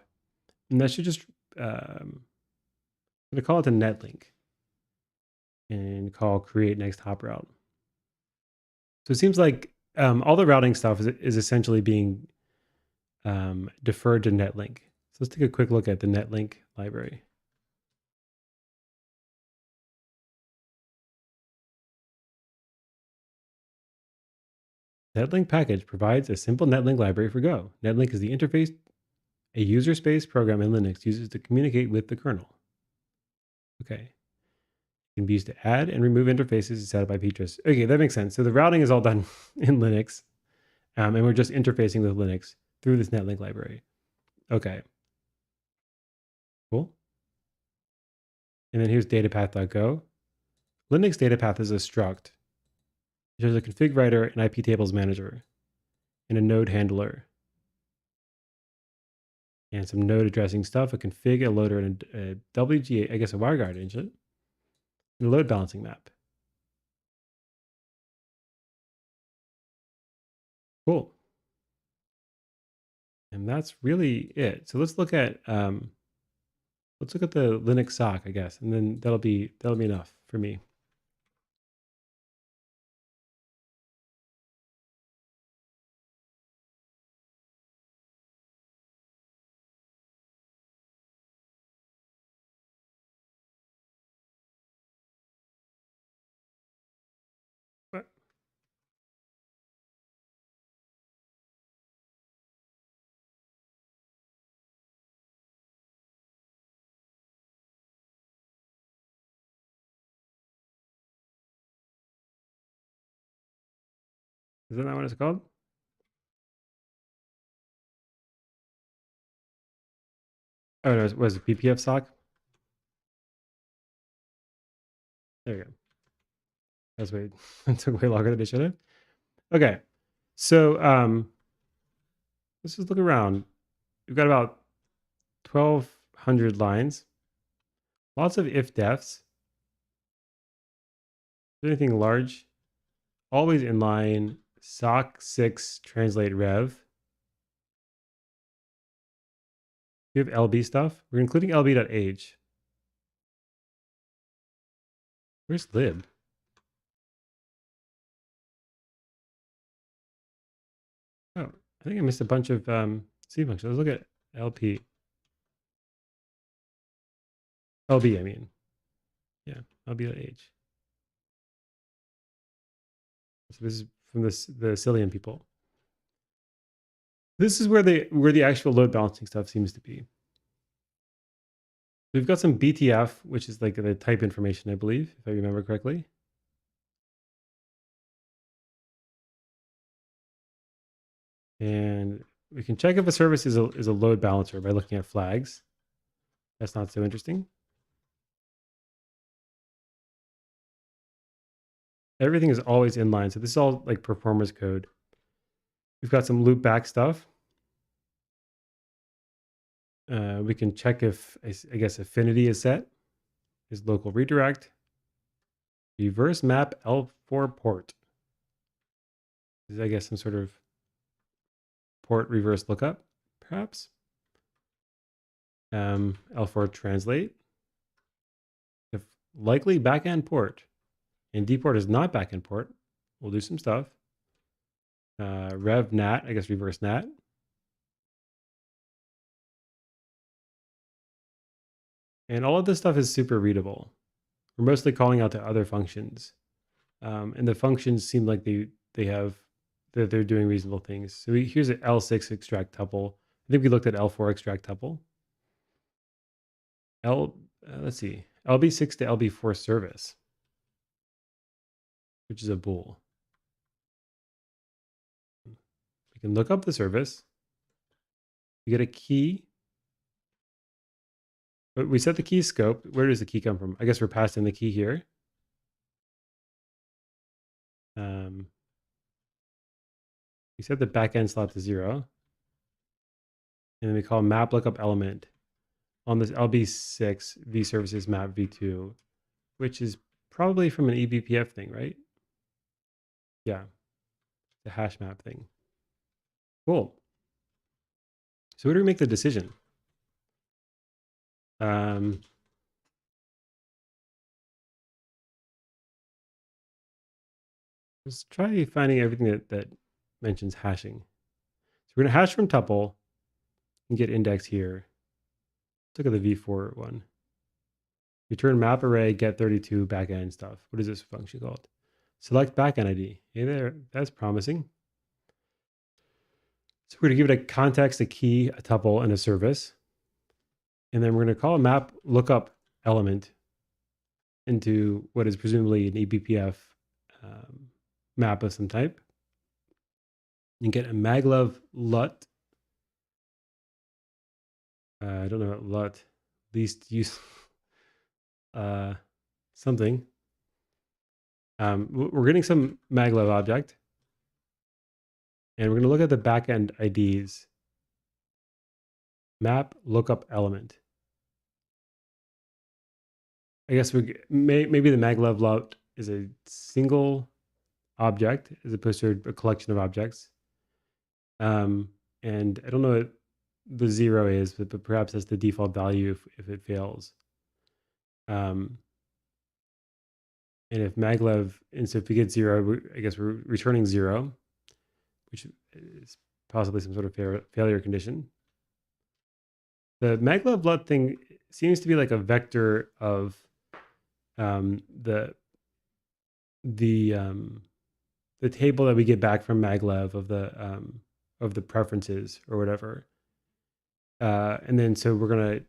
and that should just I'm gonna call it a netlink and call create next hop route. So it seems like all the routing stuff is essentially being deferred to netlink. So let's take a quick look at the netlink library. Netlink package provides a simple netlink library for Go. Netlink is the interface a user space program in Linux uses to communicate with the kernel. Okay. It can be used to add and remove interfaces to set up IP address. Okay, that makes sense. So the routing is all done in Linux, and we're just interfacing with Linux through this netlink library. Okay. Cool. And then here's datapath.go. Linux datapath is a struct. There's a config writer, an IP tables manager, and a node handler. And some node addressing stuff, a config, a loader, and a WGA, I guess a WireGuard engine, and a load balancing map. Cool. And that's really it. So let's look at the Linux sock, I guess, and then that'll be enough for me. Isn't that what it's called? Oh, no, was it PPF sock? There you go. That's way it took way longer than it should have. Okay. So let's just look around. We've got about 1,200 lines. Lots of if defs. Anything large? Always inline. Sock 6 translate rev. We have LB stuff. We're including LB.age. Where's lib? Oh, I think I missed a bunch of C functions. Let's look at LP. LB, I mean. Yeah, LB.age. So this is from the Cilium people. This is where the actual load balancing stuff seems to be. We've got some BTF, which is like the type information, I believe, if I remember correctly. And we can check if a service is a load balancer by looking at flags. That's not so interesting. Everything is always inline. So this is all like performance code. We've got some loop back stuff. We can check if, I guess, affinity is set. Is local redirect. Reverse map L4 port. This is, I guess, some sort of port reverse lookup, perhaps. L4 translate. If likely backend port and dport is not backend port, we'll do some stuff. Rev nat, I guess reverse nat. And all of this stuff is super readable. We're mostly calling out to other functions. And the functions seem like they're doing reasonable things. So here's an L6 extract tuple. I think we looked at L4 extract tuple. Let's see, LB6 to LB4 service, which is a bool. We can look up the service. We get a key. But we set the key scope. Where does the key come from? I guess we're passing the key here. We set the backend slot to 0. And then we call map lookup element on this LB6 v services map v2, which is probably from an eBPF thing, right? Yeah, the hash map thing. Cool. So where do we make the decision? Let's try finding everything that mentions hashing. So we're going to hash from tuple and get index here. Let's look at the v4 one. Return map array get 32 backend stuff. What is this function called? Select backend ID. Hey there, that's promising. So we're going to give it a context, a key, a tuple, and a service. And then we're going to call a map lookup element into what is presumably an eBPF map of some type. You get a maglev lut. I don't know what lut, least use something. We're getting some maglev object. And we're going to look at the backend IDs. Map lookup element. I guess maybe the maglev lut is a single object as opposed to a collection of objects. And I don't know what the 0 is, but perhaps that's the default value if it fails. And if maglev, and so if we get 0, I guess we're returning 0, which is possibly some sort of failure condition. The maglev lut thing seems to be like a vector of the table that we get back from maglev of the preferences or whatever. And then so we're going to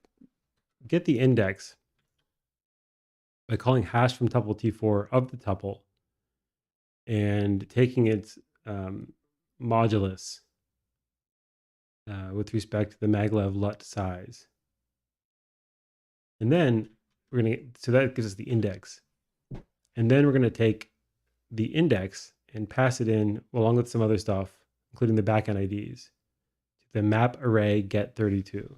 get the index by calling hash from tuple t4 of the tuple and taking its modulus with respect to the maglev LUT size. And then we're going to, so that gives us the index. And then we're going to take the index and pass it in along with some other stuff, including the backend IDs, to the map array get32.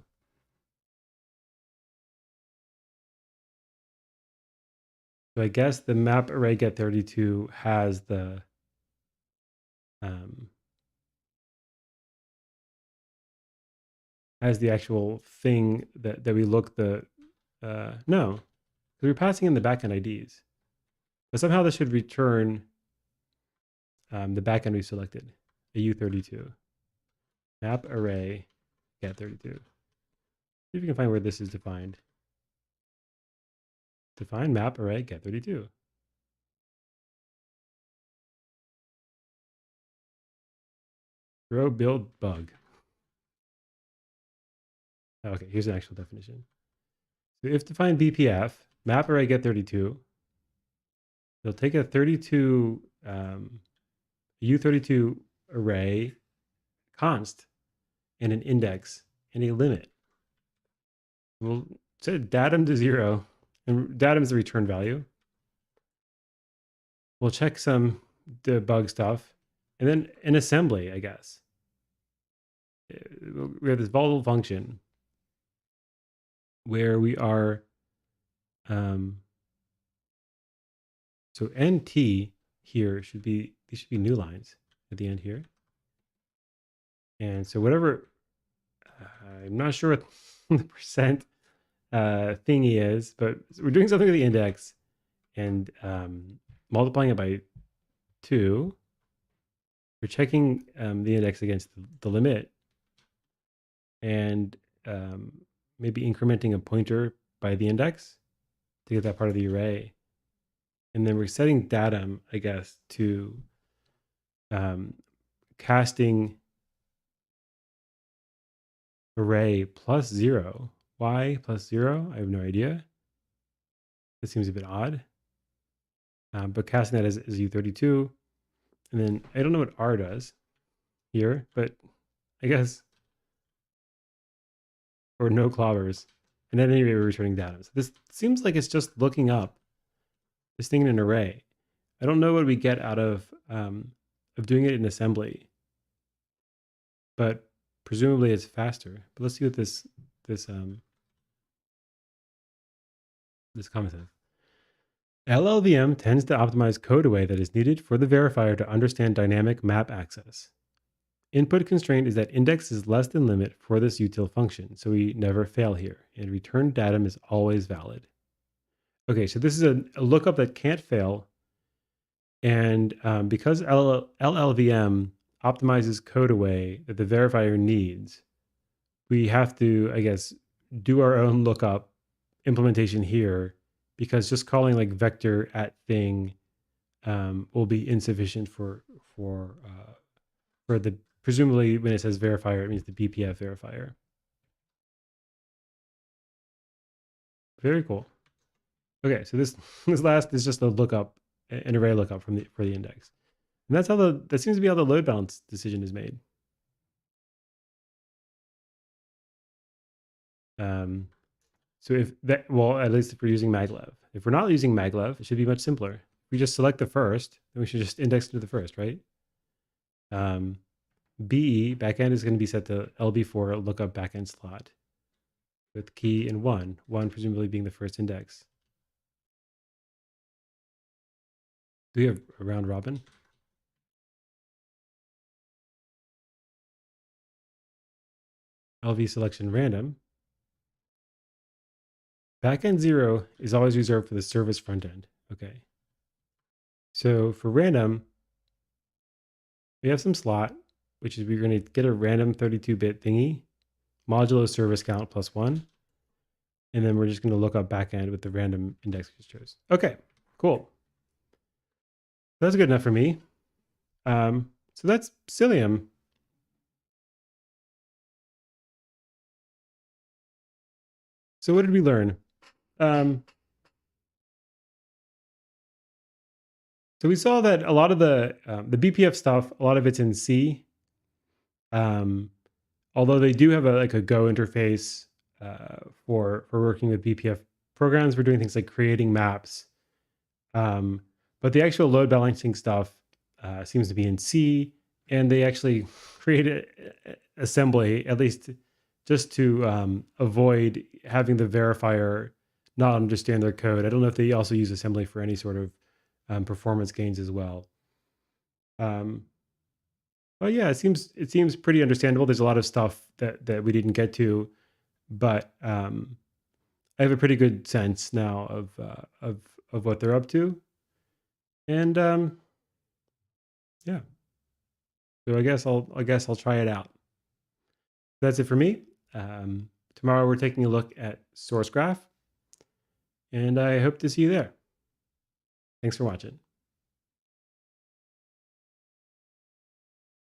So I guess the map array get32 has the actual thing that we look the no, because we're passing in the backend IDs, but somehow this should return the backend we selected, a U32 map array get32. See if you can find where this is defined. Define map array get32. Throw build bug. Okay, here's an actual definition. So if define BPF, map array get32, they'll take a 32 U32 array const and an index and a limit. We'll set datum to 0, and datum is the return value. We'll check some debug stuff, and then an assembly, I guess. We have this volatile function where we are, so NT here should be, these should be new lines at the end here. And so whatever, I'm not sure what the percent thingy is, but we're doing something with the index and multiplying it by 2. We're checking the index against the limit and maybe incrementing a pointer by the index to get that part of the array. And then we're setting datum, I guess, to casting array plus 0. Why plus 0? I have no idea. That seems a bit odd. But casting that as U32. And then I don't know what R does here, but I guess, or no clobbers. And then anyway, we're returning datum. So this seems like it's just looking up this thing in an array. I don't know what we get out of doing it in assembly, but presumably it's faster. But let's see what this comment says. LLVM tends to optimize code away that is needed for the verifier to understand dynamic map access. Input constraint is that index is less than limit for this util function, so we never fail here, and return datum is always valid. Okay, so this is a lookup that can't fail, and because LLVM optimizes code away that the verifier needs, we have to, I guess, do our own lookup implementation here, because just calling like vector at thing will be insufficient for the, presumably when it says verifier, it means the BPF verifier. Very cool. Okay, so this last is just a lookup, an array lookup for the index, and that's how that seems to be how the load balance decision is made. So if that, well, at least if we're using maglev. If we're not using maglev, it should be much simpler. If we just select the first, then we should just index to the first, right? BE, backend, is going to be set to LB4 lookup backend slot with key in 1 presumably being the first index. Do we have a round robin? LV selection random. Backend 0 is always reserved for the service front end. Okay. So for random, we have some slot, which is we're going to get a random 32-bit thingy, modulo service count plus 1. And then we're just going to look up backend with the random index we chose. Okay, cool. That's good enough for me. So that's Cilium. So what did we learn? So we saw that a lot of the BPF stuff, a lot of it's in C. Um, Although they do have a Go interface for working with BPF programs, we're doing things like creating maps. Um, but the actual load balancing stuff seems to be in C, and they actually created assembly, at least just to avoid having the verifier not understand their code. I don't know if they also use assembly for any sort of performance gains as well. Um, but yeah, it seems pretty understandable. There's a lot of stuff that we didn't get to, but I have a pretty good sense now of what they're up to, and yeah. So I guess I'll try it out. That's it for me. Tomorrow we're taking a look at source graph, and I hope to see you there. Thanks for watching.